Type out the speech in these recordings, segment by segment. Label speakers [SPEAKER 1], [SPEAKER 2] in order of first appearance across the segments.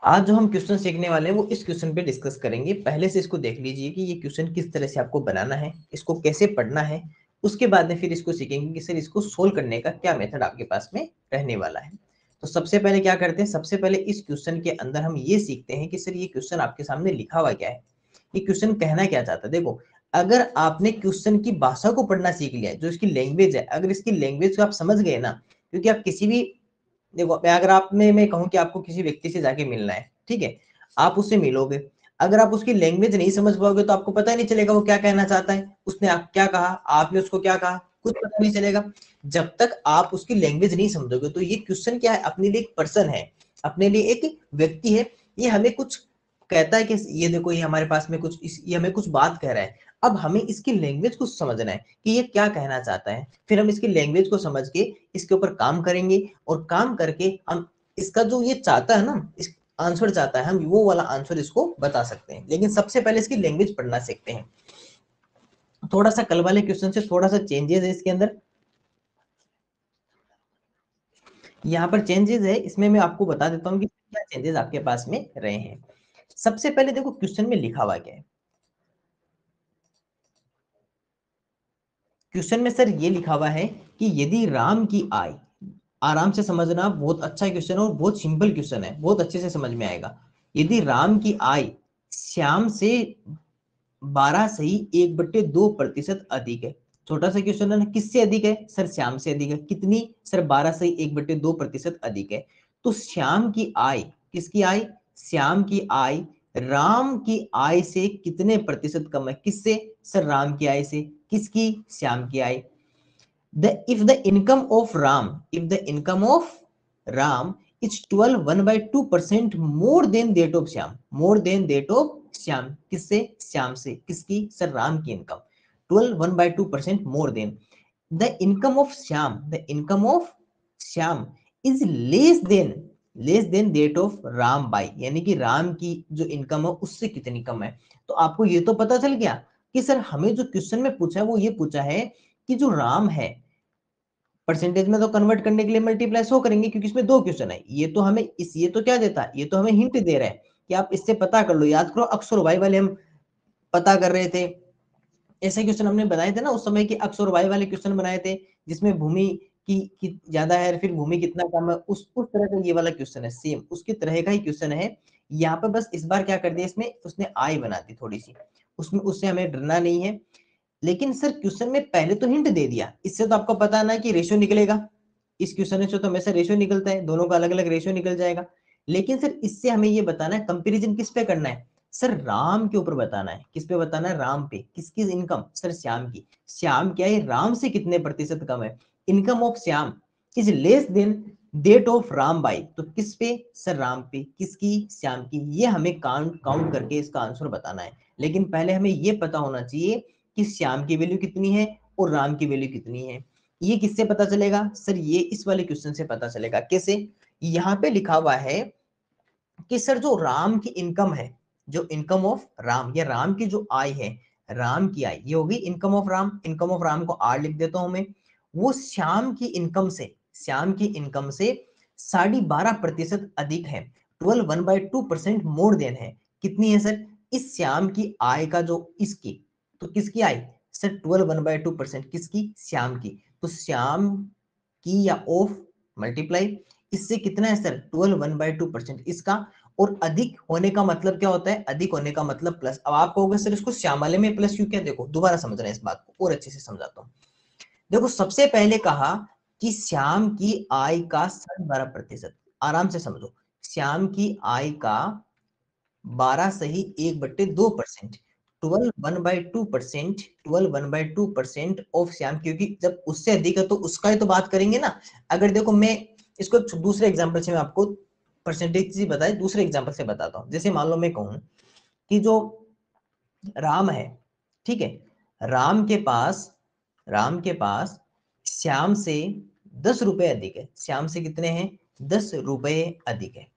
[SPEAKER 1] आज जो हम क्वेश्चन सीखने वाले हैं वो इस क्वेश्चन पे डिस्कस करेंगे। पहले से इसको देख लीजिए कि ये क्वेश्चन किस तरह से आपको बनाना है, इसको कैसे पढ़ना है। उसके बाद में फिर इसको सीखेंगे कि सर इसको सोल्व करने का क्या मेथड आपके पास में रहने वाला है। तो सबसे पहले क्या करते हैं, सबसे पहले इस क्वेश्चन के अंदर हम ये सीखते हैं कि सर ये क्वेश्चन आपके सामने लिखा हुआ क्या है, ये क्वेश्चन कहना क्या चाहता है। देखो, अगर आपने क्वेश्चन की भाषा को पढ़ना सीख लिया है, जो इसकी लैंग्वेज है, अगर इसकी लैंग्वेज को आप समझ गए ना, क्योंकि आप किसी भी, देखो अगर आपने, मैं कहूँ कि आपको किसी व्यक्ति से जाके मिलना है, ठीक है, आप उससे मिलोगे, अगर आप उसकी लैंग्वेज नहीं समझ पाओगे तो आपको पता ही नहीं चलेगा वो क्या कहना चाहता है, उसने आप क्या कहा, आपने उसको क्या कहा, कुछ पता नहीं चलेगा जब तक आप उसकी लैंग्वेज नहीं समझोगे। तो ये क्वेश्चन क्या है, अपने लिए एक पर्सन है, अपने लिए एक व्यक्ति है, ये हमें कुछ कहता है कि ये देखो ये हमारे पास में कुछ ये हमें कुछ बात कह रहा है। अब हमें इसकी लैंग्वेज को समझना है कि ये क्या कहना चाहता है, फिर हम इसकी लैंग्वेज को समझ के इसके ऊपर काम करेंगे, और काम करके हम इसका जो ये चाहता है ना, इस आंसर चाहता है, हम वो वाला आंसर इसको बता सकते हैं। लेकिन सबसे पहले इसकी लैंग्वेज पढ़ना सीखते हैं। थोड़ा सा कल वाले क्वेश्चन से थोड़ा सा चेंजेस है इसके अंदर, यहाँ पर चेंजेस है, इसमें मैं आपको बता देता हूँ कि क्या चेंजेस आपके पास में रहे हैं। सबसे पहले देखो क्वेश्चन में लिखा हुआ क्या है। क्वेश्चन में सर ये लिखा हुआ है कि यदि राम की आय, आराम से समझना, बहुत अच्छा क्वेश्चन है और बहुत सिंपल क्वेश्चन है, बहुत अच्छे से समझ में आएगा। यदि राम की आय श्याम से 12/1/2% अधिक है, छोटा सा क्वेश्चन है ना, किससे अधिक है सर, श्याम से अधिक है। कितनी सर, 12/1/2% अधिक है। तो श्याम की आय, किसकी आय, श्याम की आय राम की आय से कितने प्रतिशत कम है, किससे सर, राम की आय से, किसकी, श्याम की आय। if the income of Ram, if the income of Ram is 12 1/2% more than that of Shyam, more than that of Shyam, किससे, श्याम से, किसकी सर, राम की income 12 1/2% more than the income of Shyam, the income of Shyam is less than that of Ram by, यानी कि राम की जो income है उससे कितनी कम है। तो आपको ये तो पता चल गया कि सर हमें जो क्वेश्चन में पूछा है वो ये पूछा है कि जो राम है, परसेंटेज में तो कन्वर्ट करने के लिए मल्टीप्लाई 100 करेंगे, क्योंकि इसमें दो क्वेश्चन है। ये तो हमें ये तो क्या देता है, ये तो हमें हिंट दे रहा है कि आप इससे पता कर लो। याद करो अक्स और वाई वाले हम पता कर रहे थे, ऐसे क्वेश्चन हमने बनाए थे ना उस समय के, अक्स और वाई वाले क्वेश्चन बनाए थे जिसमें भूमि की ज्यादा है, फिर भूमि कितना कम है, उस तरह का ये वाला क्वेश्चन है, सेम उसकी तरह का ही क्वेश्चन है। यहाँ पर बस इस बार क्या कर दिया, इसमें उसने आई बना दी थोड़ी सी, उसमें उससे हमें डरना नहीं है। लेकिन सर क्वेश्चन में पहले तो हिंट दे दिया, इससे तो आपको पता ना कि रेशियो निकलेगा, इस क्वेश्चन से तो हमेशा रेशियो निकलता है, दोनों का अलग अलग रेशियो निकल जाएगा। लेकिन सर इससे हमें ये बताना है कंपैरिजन किस पे करना है सर, राम के ऊपर बताना है। किस पे बताना है, राम पे। किसकी इनकम सर, श्याम की। श्याम क्या है, राम से कितने प्रतिशत कम है, income of Shyam is less than that of Ram by, तो किस पे सर, राम पे, किसकी, श्याम की। ये हमें काउंट काउंट करके इसका आंसर बताना है। लेकिन पहले हमें ये पता होना चाहिए कि श्याम की वैल्यू कितनी है और राम की वैल्यू कितनी है। ये किससे पता चलेगा सर, ये इस वाले क्वेश्चन से पता चलेगा। कैसे, यहाँ पे लिखा हुआ है कि सर जो राम की इनकम है, जो इनकम ऑफ राम या राम की जो आय है, राम की आय, ये होगी income of Ram, income of Ram को आर लिख देता हूं मैं, वो श्याम की इनकम से, श्याम की इनकम से 12.5% अधिक है, 12 1/2% मोर देन है। कितनी है सर, इस श्याम की आय का जो इसकी, तो किसकी आय सर, 12 1/2% किसकी, श्याम की। तो श्याम की या ऑफ मल्टीप्लाई इससे कितना है सर, 12 1/2% इसका। और अधिक होने का मतलब क्या होता है, अधिक होने का मतलब प्लस। अब आप कहोगे सर इसको श्याम वाले में प्लस क्यों, क्या, देखो दोबारा समझना है इस बात को और अच्छे से समझाता हूँ। देखो सबसे पहले कहा कि श्याम की आय का 12.5%, आराम से समझो, श्याम की आय का 12/1/2%, 12 1/2%, 12 1/2% ऑफ श्याम, क्योंकि जब उससे अधिक है तो उसका ही तो बात करेंगे ना। अगर देखो मैं इसको दूसरे एग्जांपल से मैं आपको परसेंटेज बताए, दूसरे एग्जांपल से बताता हूँ। जैसे मान लो मैं कहूँ कि जो राम है, ठीक है, राम के पास, राम के पास श्याम से 10 रुपए अधिक है, श्याम से कितने हैं, 10 रुपए अधिक है।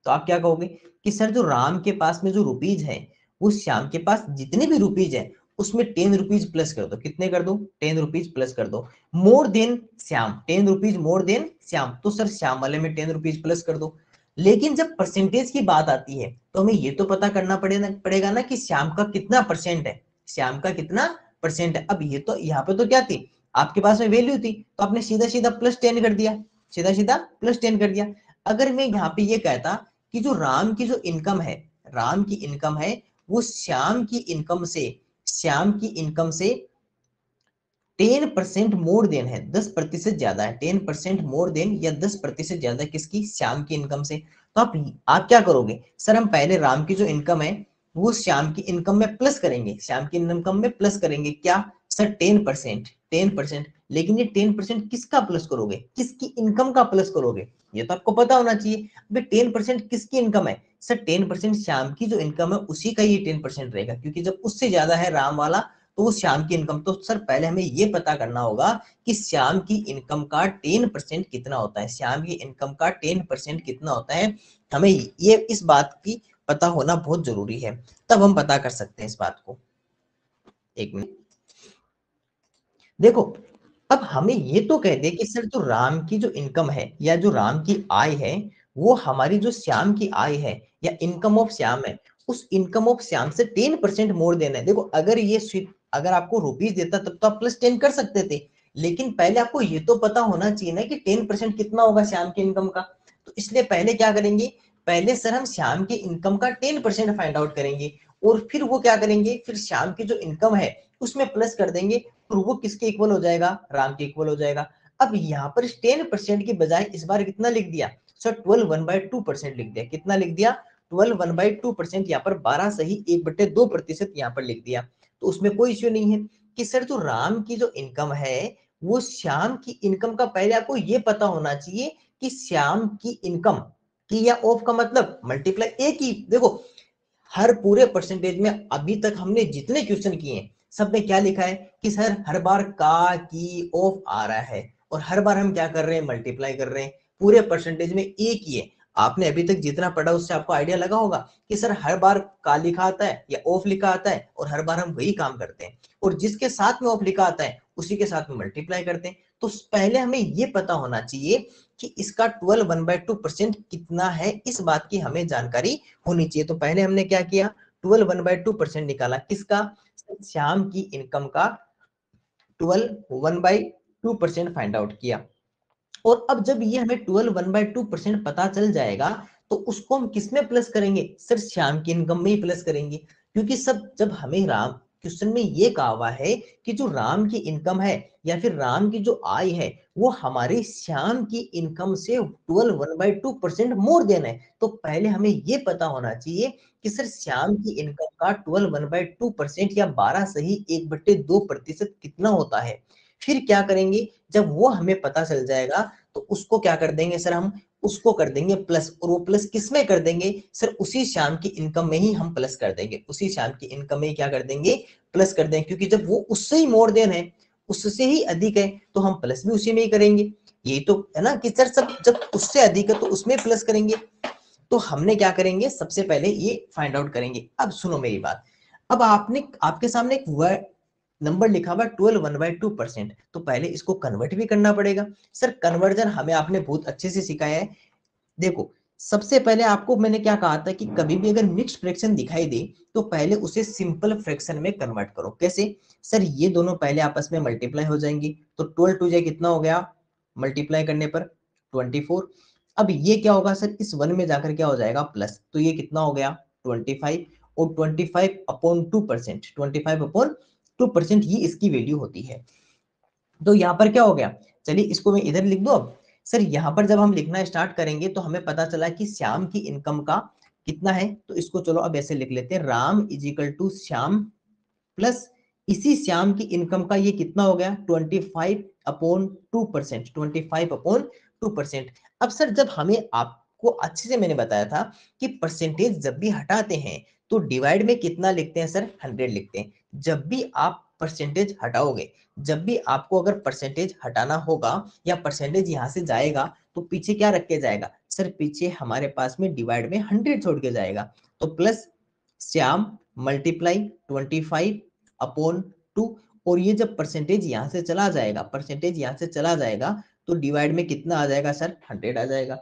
[SPEAKER 1] तो आप क्या कहोगे कि सर जो राम के पास में जो रुपीज है, वो श्याम के पास जितने भी रुपीज है उसमें 10 रुपीज प्लस कर दो। कितने कर दो, 10 रुपीज प्लस कर दो। More than Shyam, 10 rupees more than Shyam, तो सर श्याम वाले में 10 रुपीज प्लस कर दो। लेकिन जब परसेंटेज की बात आती है तो हमें ये तो पता करना पड़ेगा ना कि श्याम का कितना परसेंट है, श्याम का कितना परसेंट है। अब ये तो यहाँ पे तो क्या थी, आपके पास में वैल्यू थी, तो आपने सीधा सीधा +10 कर दिया, सीधा सीधा +10 कर दिया। अगर मैं यहाँ पे ये कहता कि जो राम की जो इनकम है, राम की इनकम है वो श्याम की इनकम से, श्याम की इनकम से 10% मोर देन है, 10% ज्यादा है, 10% मोर देन या 10% ज्यादा किसकी, श्याम की इनकम से। तो आप क्या करोगे सर, हम पहले राम की जो इनकम है वो श्याम की इनकम में प्लस करेंगे, श्याम की इनकम में प्लस करेंगे क्या सर, 10%, 10%। लेकिन ये 10% किसका प्लस करोगे, किसकी इनकम का प्लस करोगे, ये तो आपको पता होना चाहिए। अभी 10% किसकी इनकम है सर, 10% श्याम की जो इनकम है उसी का ये 10% रहेगा, क्योंकि जब उससे ज्यादा है राम वाला तो वो श्याम की इनकम। तो सर पहले हमें ये पता करना होगा कि श्याम की इनकम का 10% कितना होता है, श्याम की इनकम का 10% कितना होता है। हमें ये इस बात की पता होना बहुत जरूरी है, तब हम पता कर सकते हैं इस बात को। एक मिनट देखो, अब हमें ये तो कह दे कि सर जो राम की जो इनकम है या जो राम की आय है वो हमारी जो श्याम की आय है या इनकम ऑफ श्याम है, उस इनकम ऑफ श्याम से 10% मोर देना है। देखो अगर ये अगर आपको रुपीज देता तब तो आप +10 कर सकते थे, लेकिन पहले आपको ये तो पता होना चाहिए ना कि 10% कितना होगा श्याम की इनकम का। तो इसलिए पहले क्या करेंगे, पहले सर हम श्याम की इनकम का 10% फाइंड आउट करेंगे, और फिर वो क्या करेंगे, फिर श्याम की जो इनकम है उसमें प्लस कर देंगे, तो वो किसके इक्वल हो जाएगा, राम के इक्वल हो जाएगा। अब यहाँ पर 10% की बजाय इस बार कितना लिख दिया सर, 12 1/2% लिख दिया, कितना लिख दिया 12 1/2%, यहाँ पर 12 सही 1/2% यहाँ पर लिख दिया। तो उसमें कोई इश्यू नहीं है कि सर जो राम की जो इनकम है वो श्याम की इनकम का, पहले आपको ये पता होना चाहिए कि श्याम की इनकम की या ऑफ का मतलब मल्टीप्लाई एक ही। देखो हर पूरे परसेंटेज में अभी तक हमने जितने क्वेश्चन किए हैं सब में क्या लिखा है कि सर हर बार का की ऑफ आ रहा है, और हर बार हम क्या कर रहे हैं, मल्टीप्लाई कर रहे हैं। पूरे परसेंटेज में एक ही है, आपने अभी तक जितना पढ़ा उससे आपको आइडिया लगा होगा कि सर हर बार का लिखा आता है या ऑफ लिखा आता है, और हर बार हम वही काम करते हैं, और जिसके साथ में ऑफ लिखा आता है उसी के साथ में मल्टीप्लाई करते हैं। तो पहले हमें ये पता होना चाहिए कि इसका 12 1/2% कितना है, इस बात की हमें जानकारी होनी चाहिए। तो पहले हमने क्या किया, 12 1/2% निकाला, किसका, श्याम की इनकम का 12 1/2% फाइंड आउट किया। और अब जब ये हमें 12 1/2% पता चल जाएगा तो उसको हम किसमें प्लस करेंगे सर, श्याम की इनकम में ही प्लस करेंगे, क्योंकि सब जब हमें राम क्वेश्चन में ये कहा हुआ है कि जो राम की इनकम है या फिर राम की जो आय है वो हमारे श्याम की इनकम से 12 1/2% मोर देना है। तो पहले हमें ये पता होना चाहिए कि सर श्याम की इनकम का 12 1/2% या 12 सही 1/2% कितना होता है। फिर क्या करेंगे, जब वो हमें पता चल जाएगा तो उसको क्या कर देंगे सर, हम उसको कर देंगे प्लस, और वो प्लस किस में कर देंगे सर, उसी श्याम की इनकम में ही हम प्लस कर देंगे, उसी श्याम की इनकम में ही क्या कर देंगे, प्लस कर देंगे, क्योंकि जब वो उससे ही मोर देन है, उससे ही अधिक है, तो हम प्लस भी उसी में ही करेंगे। यही तो है ना कि सर सब जब उससे अधिक है तो उसमें प्लस करेंगे। तो हमने क्या करेंगे, सबसे पहले ये फाइंड आउट करेंगे। अब सुनो मेरी बात, अब आपने आपके सामने एक वर्ड नंबर लिखा हुआ 12 1/2%, तो पहले इसको कन्वर्ट भी करना पड़ेगा। सर कन्वर्जन हमें आपने बहुत अच्छे से सिखाया है। देखो सबसे पहले आपको मैंने क्या कहा था कि कभी भी अगर मिक्स्ड फ्रैक्शन दिखाई दे तो पहले उसे सिंपल फ्रैक्शन में कन्वर्ट करो। कैसे सर, ये दोनों पहले आपस में मल्टीप्लाई हो जाएंगे, तो 12 टू जा कितना हो गया, मल्टीप्लाई करने पर 24। अब ये क्या होगा सर, इस वन में जाकर क्या हो जाएगा प्लस, तो ये कितना हो गया 25, और 25/2%, 25/2% ही इसकी वैल्यू होती है। तो यहाँ पर क्या हो गया, चलिए इसको मैं इधर लिख दो। अब सर यहाँ पर जब हम लिखना स्टार्ट करेंगे तो हमें पता चला कि श्याम की इनकम का कितना है, तो इसको चलो अब ऐसे लिख लेते हैं, Ram is equal to Shyam plus इसी श्याम की इनकम का ये कितना हो गया 25/2%, 25/2%। अब सर जब हमें आपको अच्छे से मैंने बताया था कि परसेंटेज जब भी हटाते हैं तो डिवाइड में कितना लिखते हैं सर, 100 लिखते हैं। जब भी आप परसेंटेज हटाओगे, जब भी आपको अगर परसेंटेज हटाना होगा या परसेंटेज यहाँ से जाएगा तो पीछे क्या रख के जाएगा सर, पीछे हमारे पास में डिवाइड में 100 छोड़ के जाएगा। तो प्लस श्याम मल्टीप्लाई 25/2, और ये जब परसेंटेज यहाँ से चला जाएगा, परसेंटेज यहाँ से चला जाएगा तो डिवाइड में कितना आ जाएगा सर, 100 आ जाएगा।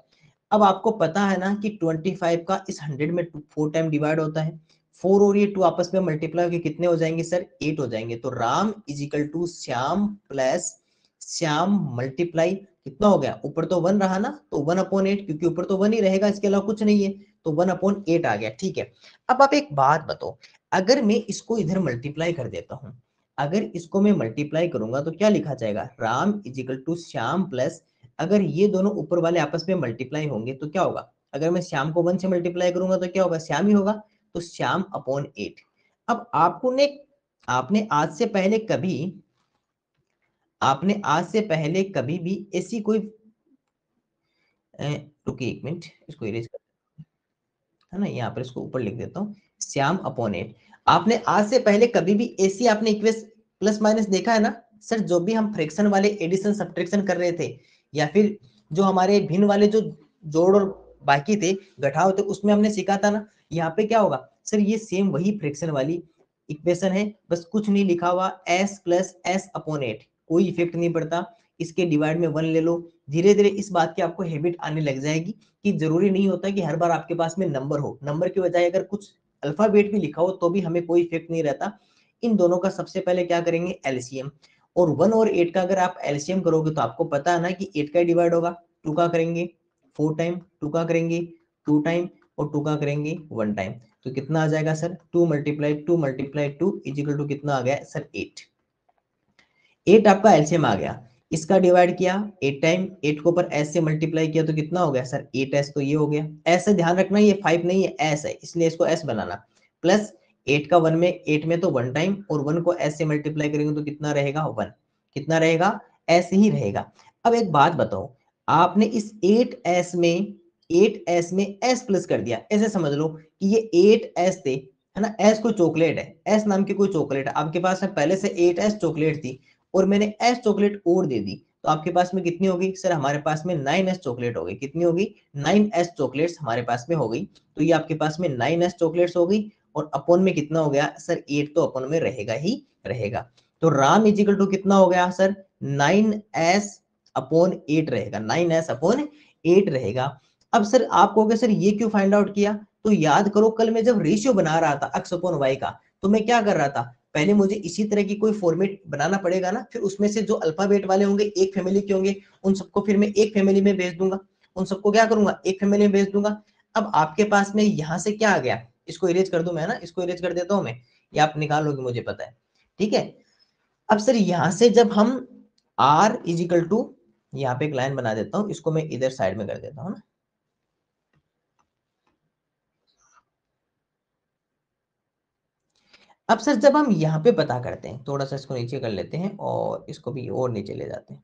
[SPEAKER 1] अब आपको पता है ना कि 25 का इस 100 में 4 टाइम डिवाइड होता है, 4 और ये 2 आपस में मल्टीप्लाई होकर कितने हो जाएंगे सर, 8 हो जाएंगे। तो Ram is equal to Shyam plus Shyam multiply कितना हो गया, ऊपर तो 1 रहा ना, तो 1/8, क्योंकि ऊपर तो 1 ही रहेगा, इसके अलावा कुछ नहीं है, तो 1/8 आ गया। ठीक है, अब आप एक बात बताओ, अगर मैं इसको इधर मल्टीप्लाई कर देता हूं, अगर इसको मैं मल्टीप्लाई करूंगा तो क्या लिखा जाएगा, Ram is equal to Shyam plus, अगर ये दोनों ऊपर वाले आपस में मल्टीप्लाई होंगे तो क्या होगा, अगर मैं श्याम को 1 से मल्टीप्लाई करूंगा तो क्या होगा, श्याम ही होगा, तो श्याम अपॉन 8। अब आपने आज से पहले कभी भी ऐसी कोई रुकिए एक मिनट, इसको इरेज कर, है ना, यहाँ पर इसको ऊपर लिख देता हूँ, श्याम अपॉन 8। आपने आज से पहले कभी भी ऐसी आपने इक्वेशन प्लस माइनस देखा है ना सर, जो भी हम फ्रैक्शन वाले एडिशन सब्ट्रैक्शन कर रहे थे, या फिर जो हमारे भिन्न वाले जो जोड़ और बाकी थे घटाव थे, उसमें हमने सीखा था ना, यहाँ पे क्या होगा सर, ये सेम वही फ्रैक्शन वाली इक्वेशन है, बस कुछ नहीं लिखा हुआ, s प्लस एस अपॉन 8, कोई इफेक्ट नहीं पड़ता, इसके डिवाइड में 1 ले लो। धीरे धीरे इस बात की आपको हैबिट आने लग जाएगी कि जरूरी नहीं होता कि हर बार आपके पास में नंबर हो, नंबर की बजाय अगर कुछ अल्फाबेट भी लिखा हो तो भी हमें कोई इफेक्ट नहीं रहता। इन दोनों का सबसे पहले क्या करेंगे, एलसीएम, और 1 और 8 का अगर आप एलसीएम करोगे तो आपको पता है ना कि 8 का डिवाइड होगा, 2 का करेंगे 4 टाइम, 2 का करेंगे 2 टाइम, और 2 का करेंगे 1 टाइम, तो कितना आ जाएगा sir, 2 multiply 2 multiply 2 is equal to कितना आ गया सर, 8। 8 आपका एलसीएम आ गया, इसका डिवाइड किया 8 टाइम, 8 को ऊपर s से मल्टीप्लाई किया तो कितना हो गया सर, 8s, तो ये हो गया। s से ध्यान रखना ये 5 नहीं है, s है, इसलिए इसको s बनाना, प्लस 8 का 1 में 8 में तो 1 टाइम, और 1 को s से मल्टीप्लाई करेंगे तो कितना रहेगा 1, कितना रहेगा, s ही रहेगा। अब एक बात बताओ, आपने इस 8s में s प्लस कर दिया, ऐसे समझ लो कि ये 8s थे, है ना, s कोई चॉकलेट है, s नाम की कोई चॉकलेट है, आपके पास में पहले से 8s चॉकलेट थी, और मैंने एस चॉकलेट और दे दी, तो आपके पास में कितनी होगी सर, हमारे पास में 9s चॉकलेट हो गई, कितनी होगी, 9s चॉकलेट्स हमारे पास में हो गई, तो ये आपके पास में 9s चॉकलेट्स हो गई, और अपॉन में कितना हो गया सर, 8 तो अपॉन में रहेगा ही रहेगा, तो राम इजिकल टू कितना हो गया सर, 9s अपॉन 8 रहेगा, 9s अपॉन 8 रहेगा। अब सर आप कहोगे सर ये क्यों फाइंड आउट किया, तो याद करो कल मैं जब रेशियो बना रहा था x अपॉन y का, तो मैं क्या कर रहा था, पहले मुझे इसी तरह की कोई फॉर्मेट बनाना पड़ेगा ना, फिर उसमें से जो अल्फाबेट वाले होंगे एक फैमिली के होंगे, उन सबको फिर मैं एक फैमिली में भेज दूंगा, उन सबको क्या करूंगा, एक फैमिली में भेज दूंगा। अब आपके पास में यहां से क्या आ गया, इसको इरेज कर दूं मैं ना, इसको इरेज कर देता हूं मैं, ये आप निकाल लोगे मुझे पता है, ठीक है। अब सर यहां से जब हम r इजिकल टू, यहाँ पे एक लाइन बना देता हूं, इसको मैं इधर साइड में कर देता हूं ना। अब सर जब हम यहाँ पे पता करते हैं, थोड़ा सा इसको नीचे कर लेते हैं और इसको भी और नीचे ले जाते हैं।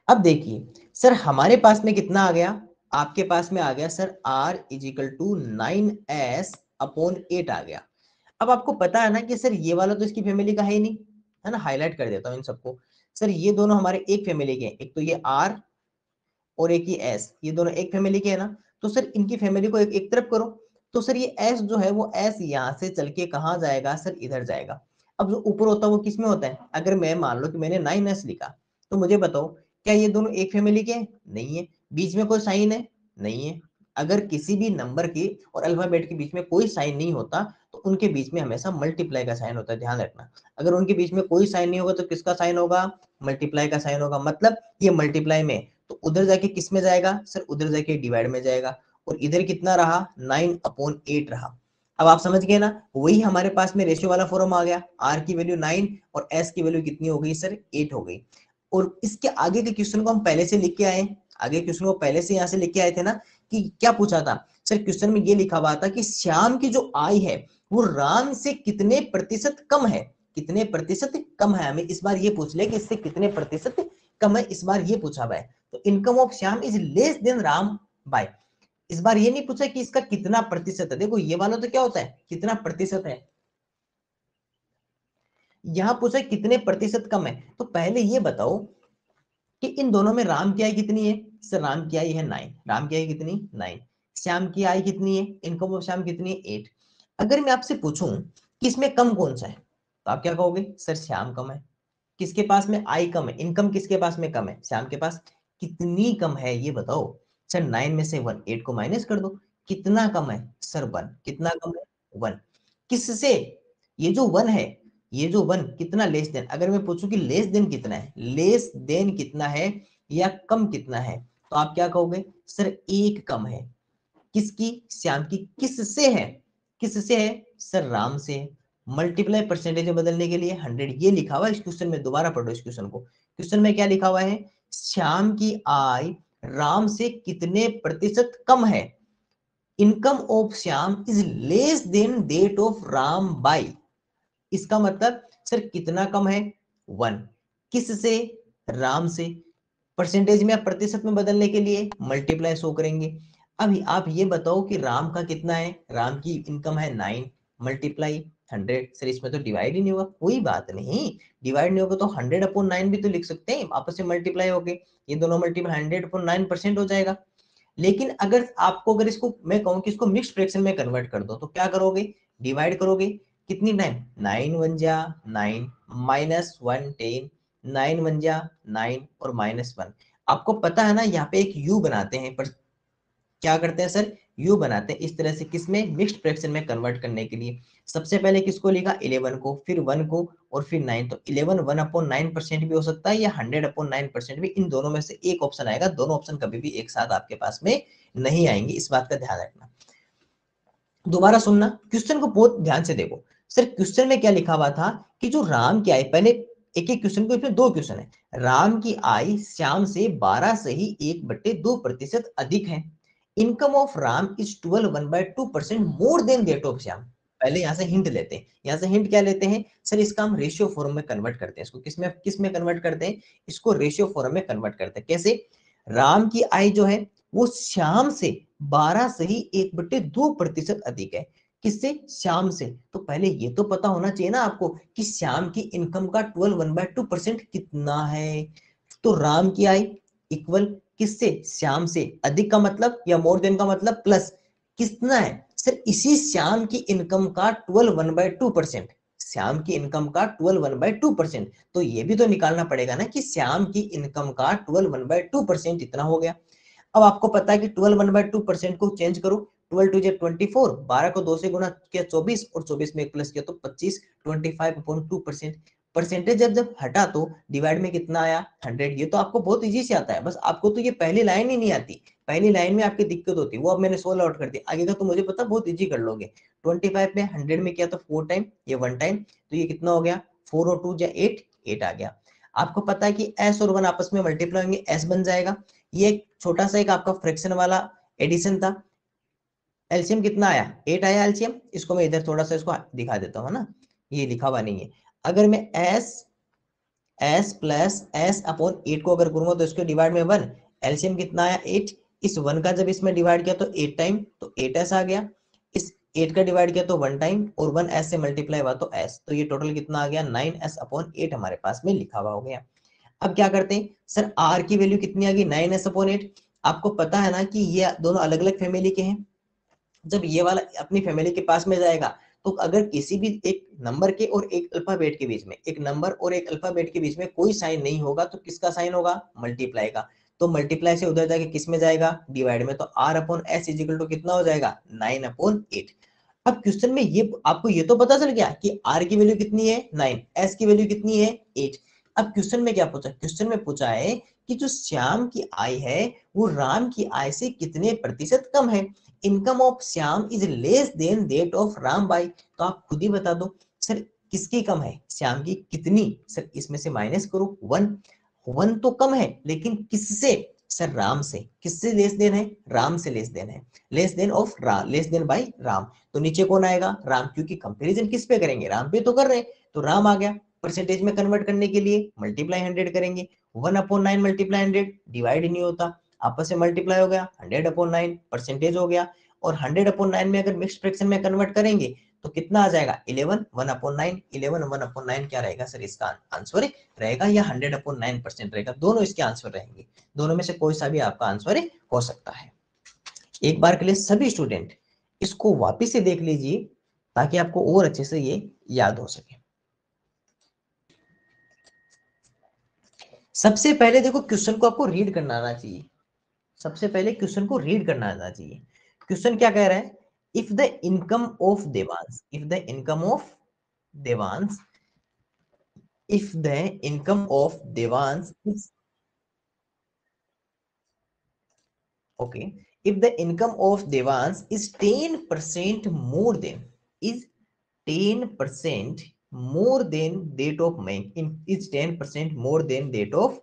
[SPEAKER 1] अब देखिए सर हमारे पास में कितना आ गया, आपके पास में आ गया sir r is equal to 9s upon 8 आ गया। अब आपको पता है ना कि सर ये वाला तो इसकी फैमिली का है ही नहीं, है ना, हाईलाइट कर देता हूं इन सबको, सर ये दोनों हमारे एक फैमिली के हैं, एक तो ये r और एक ही s, ये दोनों एक फैमिली के है ना, तो सर इनकी फैमिली को एक तरफ करो, तो सर ये s जो है वो s यहाँ से चल के कहाँ जाएगा सर, इधर जाएगा। अब जो ऊपर होता है वो किस में होता है, अगर मैं मान लो कि मैंने 9s लिखा, तो मुझे बताओ क्या ये दोनों एक फैमिली के हैं, नहीं है, बीच में कोई साइन है, नहीं है। अगर किसी भी नंबर के और अल्फाबेट के बीच में कोई साइन नहीं होता तो उनके बीच में हमेशा मल्टीप्लाई का साइन होता है, ध्यान रखना। अगर उनके बीच में कोई साइन नहीं होगा तो किसका साइन होगा, मल्टीप्लाई का साइन होगा, मतलब ये मल्टीप्लाई में, तो उधर जाके किस में जाएगा सर, उधर जाके डिवाइड में जाएगा, और इधर कितना रहा 9/8 रहा। अब आप समझ गए ना, वही हमारे पास में रेशियो वाला फॉर्म आ गया, r की वैल्यू 9 और s की वैल्यू कितनी हो गई सर, 8 हो गई। और इसके आगे के क्वेश्चन को हम पहले से लिख के आए, आगे क्वेश्चन को पहले से यहाँ से लिख के आए थे ना, कि क्या पूछा था सर, क्वेश्चन में ये लिखा हुआ था कि श्याम की जो आय है वो राम से कितने प्रतिशत कम है, कितने प्रतिशत कम है, हमें इस बार ये पूछ ले कि इससे कितने प्रतिशत कम है, इस बार ये पूछा हुआ है। तो income of Shyam is less than Ram by, इस बार ये नहीं पूछा कि इसका कितना प्रतिशत है, देखो ये वाला तो क्या होता है कितना प्रतिशत है, यहां पूछा कितने प्रतिशत कम है। तो पहले ये बताओ कि इन दोनों में राम की आय कितनी है, सर राम की आय है 9, राम की आय कितनी 9, श्याम की आय कितनी है, इनकम ऑफ श्याम कितनी है 8। अगर मैं आपसे पूछूं कि इसमें कम कौन सा है, तो आप क्या कहोगे, सर श्याम कम है। किसके पास में आई कम है, इनकम किसके पास में कम है, श्याम के पास। कितनी कम है ये बताओ। सर 9 में से 1, 8 को माइनस कर दो। कितना कम है सर 1, कितना कम है 1। किससे, ये जो 1 है, ये जो 1 कितना लेस देन, अगर मैं पूछूं कि लेस देन कितना है, लेस देन कितना है या कम कितना है, तो आप क्या कहोगे, सर 1 कम है। किसकी, श्याम की। किससे है, किससे है सर, राम से। मल्टीप्लाई परसेंटेज में बदलने के लिए 100, ये लिखा हुआ है इस क्वेश्चन में, दोबारा पढ़ो इस क्वेश्चन को। क्वेश्चन में क्या लिखा हुआ है, श्याम की आय राम से कितने प्रतिशत कम है। Income of Shyam is less than that of Ram by. इसका मतलब सर कितना कम है 1। किससे, राम से। परसेंटेज में, प्रतिशत में बदलने के लिए मल्टीप्लाई शो करेंगे। अभी आप ये बताओ कि राम का कितना है, राम की इनकम है 9 मल्टीप्लाई 100। सर इसमें तो डिवाइड ही नहीं होगा, कोई बात नहीं, डिवाइड नहीं होगा तो 100/9 भी तो लिख सकते हैं, आपस में मल्टीप्लाई हो गए, ये दोनों मल्टीप्लाई 100/9% हो जाएगा। लेकिन अगर आपको, अगर इसको मैं कहूं कि इसको मिक्स्ड फ्रैक्शन में कन्वर्ट कर दो, तो क्या करोगे, डिवाइड करोगे। कितनी टाइम, 9 1 जा 9 माइनस 1 10, 9 1 जा 9 और -1। आपको पता है ना, यहाँ पे एक u बनाते हैं, पर क्या करते हैं सर, u बनाते हैं इस तरह से, किसमें, मिक्स्ड फ्रैक्शन में कन्वर्ट करने के लिए। सबसे पहले किसको लिखा, 11 को, फिर 1 को और फिर 9। तो 11 1/9% भी हो सकता है या 100/9% भी, इन दोनों में से एक ऑप्शन आएगा। दोनों ऑप्शन कभी भी एक साथ आपके पास में नहीं आएंगे, इस बात का ध्यान रखना। दोबारा सुनना, क्वेश्चन को बहुत ध्यान से देखो। सर क्वेश्चन में क्या लिखा हुआ था कि जो राम की आय, पहले एक एक क्वेश्चन को, इसमें 2 क्वेश्चन है। राम की आय श्याम से 12 से ही 1/2% अधिक है। Income of Ram is 12 1/2% more than that of Shyam. पहले यहां से हिंट लेते हैं, यहां से हिंट क्या लेते हैं सर, इसका हम रेशियो फॉर्म में कन्वर्ट करते हैं, इसको किस में कन्वर्ट करते हैं, इसको रेशियो फॉर्म में कन्वर्ट करते हैं। कैसे, राम की आय जो है वो श्याम से 12 से ही 1/2% अधिक है। किससे, श्याम से। तो पहले ये तो पता होना चाहिए ना आपको कि श्याम की इनकम का 12 1/2% कितना है। तो राम की आय इक्वल किससे, श्याम से। अधिक का मतलब या मोर देन का मतलब प्लस, कितना है सर, इसी श्याम की इनकम का 12 1/2%। श्याम की इनकम का 12 1/2%। तो ये भी तो निकालना पड़ेगा ना कि श्याम की इनकम का 12 1/2% इतना हो गया। अब आपको पता है कि 12 1/2% को चेंज करो, 12 2 24, 12 को 2 से गुना किया 24 और 24 में एक प्लस किया तो 25, 25/2%। परसेंटेज जब जब हटा तो डिवाइड में कितना आया 100। ये तो आपको बहुत इजी से आता है, बस आपको तो ये पहली लाइन ही नहीं आती, पहली लाइन में आपकी दिक्कत होती है, वो अब मैंने 16 आउट कर दिया, आगे का तो मुझे पता बहुत इजी कर लोगे। 25 में 100 में किया तो 4 टाइम, ये 1 टाइम, तो ये कितना हो गया 4 और 2 जा 8, 8 आ गया। आपको पता है कि s और 1 आपस में मल्टीप्लाई होंगे, s बन जाएगा। ये एक छोटा सा एक आपका फ्रैक्शन वाला एडिशन था। एलसीएम कितना आया, 8 आया एलसीएम। इसको मैं इधर थोड़ा सा इसको दिखा देता हूँ ना, ये लिखा हुआ नहीं है। अगर मैं s प्लस s/8 को अगर करूंगा तो इसके डिवाइड में 1, एलसीएम कितना आया 8। इस 1 का जब इसमें डिवाइड किया तो 8 टाइम, तो 8s आ गया। इस 8 का डिवाइड किया तो 1 टाइम और 1 s से मल्टीप्लाई हुआ तो s, तो ये टोटल कितना आ गया 9s/8 हमारे पास में लिखा हुआ हो गया। अब क्या करते हैं सर, r की वैल्यू कितनी आ गई 9s/8। आपको पता है ना कि ये दोनों अलग अलग फैमिली के हैं। जब ये वाला अपनी फैमिली के पास में जाएगा तो अगर किसी भी एक नंबर के और एक अल्फाबेट के बीच में, एक नंबर और एक अल्फाबेट के बीच में कोई साइन नहीं होगा तो किसका साइन होगा, मल्टीप्लाई का। तो मल्टीप्लाई से उधर जाके किस में जाएगा, डिवाइड में। तो r/s इजिकल टू कितना हो जाएगा 9/8। अब क्वेश्चन में ये आपको ये तो पता चल गया कि r की वैल्यू कितनी है 9, s की वैल्यू कितनी है 8। अब क्वेश्चन में क्या पूछा, क्वेश्चन में पूछा है कि जो श्याम की आय है वो राम की आय से कितने प्रतिशत कम है। Income of Shyam is less than that of Ram by. तो आप खुद ही बता दो सर किसकी कम है, श्याम की कितनी। सर इसमें से माइनस करो 1, 1 तो कम है लेकिन किससे, सर राम से। किससे लेस देन है, राम से लेस देन है, less than of Ram, less than by Ram. तो नीचे कौन आएगा, राम, क्योंकि कंपैरिजन किस पे करेंगे, राम पे तो कर रहे हैं, तो राम आ गया। परसेंटेज में कन्वर्ट करने के लिए मल्टीप्लाई 100 करेंगे, 1/9 मल्टीप्लाई 100 डिवाइड नहीं होता, आपस में मल्टीप्लाई हो गया 100/9 परसेंटेज हो गया। और 100/9 में अगर मिक्स्ड फ्रैक्शन में कन्वर्ट करेंगे तो कितना आ जाएगा 11 1/9। 11 1/9 क्या रहेगा सर, इसका आंसर रहेगा या 100/9% रहेगा, दोनों इसके आंसर रहेंगे। दोनों में से कोई सा भी आपका आंसर हो सकता है। एक बार के लिए सभी स्टूडेंट इसको वापस से देख लीजिए ताकि आपको और अच्छे से ये याद हो सके। सबसे पहले देखो क्वेश्चन को आपको रीड करना आना चाहिए, सबसे पहले क्वेश्चन को रीड करना आना चाहिए। क्वेश्चन क्या कह रहा है, if the income of Devansh, if the income of Devansh, if the income of Devansh is, okay, if the income of Devans is 10% more than, is 10% more than that of Mayank, is 10% more than that of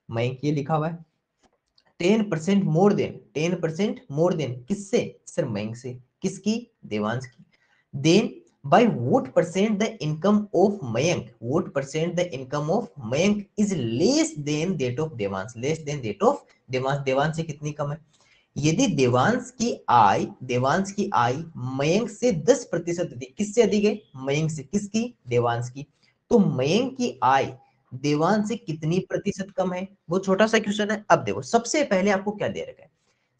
[SPEAKER 1] Mayank, ये लिखा हुआ है 10% more than, 10% more than किससे sir, Mayank से, किसकी, देवांश की। Than by what percent the income of Mayank, what percent the income of Mayank is less than that of Devansh, less than that of Devansh, Devansh से कितनी कम है। यदि देवांश की आय, देवांश की आय मयंक से 10% अधिक, किससे अधिक है, मयंक से, किसकी, देवांश की, तो मयंक की आय देवांश से कितनी प्रतिशत कम है, वो छोटा सा क्वेश्चन है। अब देखो सबसे पहले आपको क्या दे रखा है,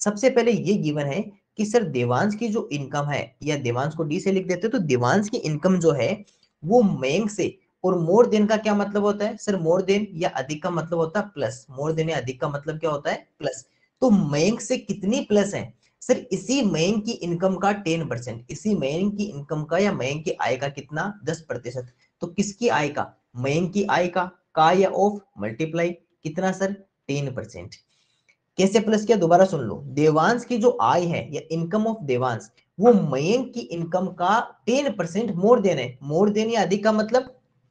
[SPEAKER 1] सबसे पहले ये गिवन है कि सर देवांश की जो इनकम है, या देवांश को डी से लिख देते तो देवांश की इनकम जो है वो मयंक से, और मोर देन का क्या मतलब होता है सर, मोर देन या अधिक का मतलब होता है प्लस, मोर देन या अधिक का मतलब क्या होता है, प्लस। तो मयंक से कितनी प्लस है सर, इसी मयंक की इनकम का 10%, इसी मयंक की इनकम का या मयंक की आय का कितना, 10%। तो किसकी आय का, मयंक की आय का या ऑफ मल्टीप्लाई कितना सर, 10%। कैसे प्लस किया, दोबारा सुन लो, देवांश की जो आय है या इनकम ऑफ देवांश, वो मयंक की इनकम का 10% मोर देन है, मोर देन या अधिक का मतलब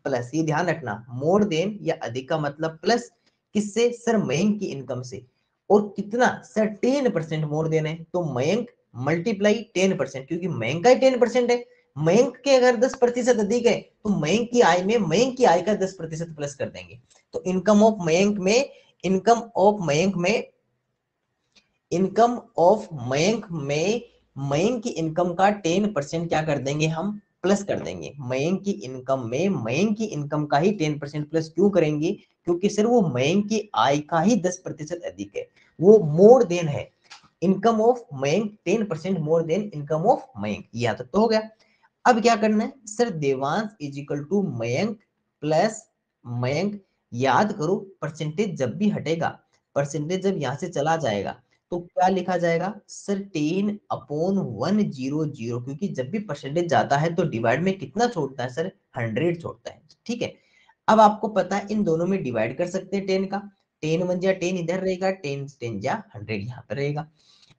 [SPEAKER 1] प्लस, ये ध्यान रखना, मोर देन या अधिक का मतलब प्लस, किससे सर, मयंक की इनकम से। और कितना सर, 10% मोर देन है, तो मयंक मल्टीप्लाई 10%, क्योंकि मयंक का ही 10% है, मयंक के अगर 10% अधिक है तो मयंक की आय में, मयंक की आय का 10% प्लस कर देंगे। तो इनकम ऑफ मयंक में, इनकम ऑफ मयंक में, इनकम ऑफ मयंक में मयंक की इनकम का 10% क्या कर देंगे हम, प्लस कर देंगे। मयंक की इनकम में मयंक की इनकम का ही 10% प्लस क्यों करेंगे, क्योंकि सर वो मयंक की आय का ही 10% अधिक है, वो मोर देन है। Income of Mayank 10% more than income of Mayank, यहां तक तो हो गया। अब क्या करना है sir, Devansh is equal to Mayank plus Mayank, याद करो परसेंटेज जब भी हटेगा, परसेंटेज जब यहां से चला जाएगा तो क्या लिखा जाएगा सर, 10/100, क्योंकि जब भी परसेंटेज जाता है तो डिवाइड में कितना छोड़ता है सर, 100 छोड़ता है, ठीक है। अब आपको पता है इन दोनों में डिवाइड कर सकते हैं 10 का, 10 1 जा 10 इधर रहेगा, 10 10 जा 100 यहाँ पर रहेगा।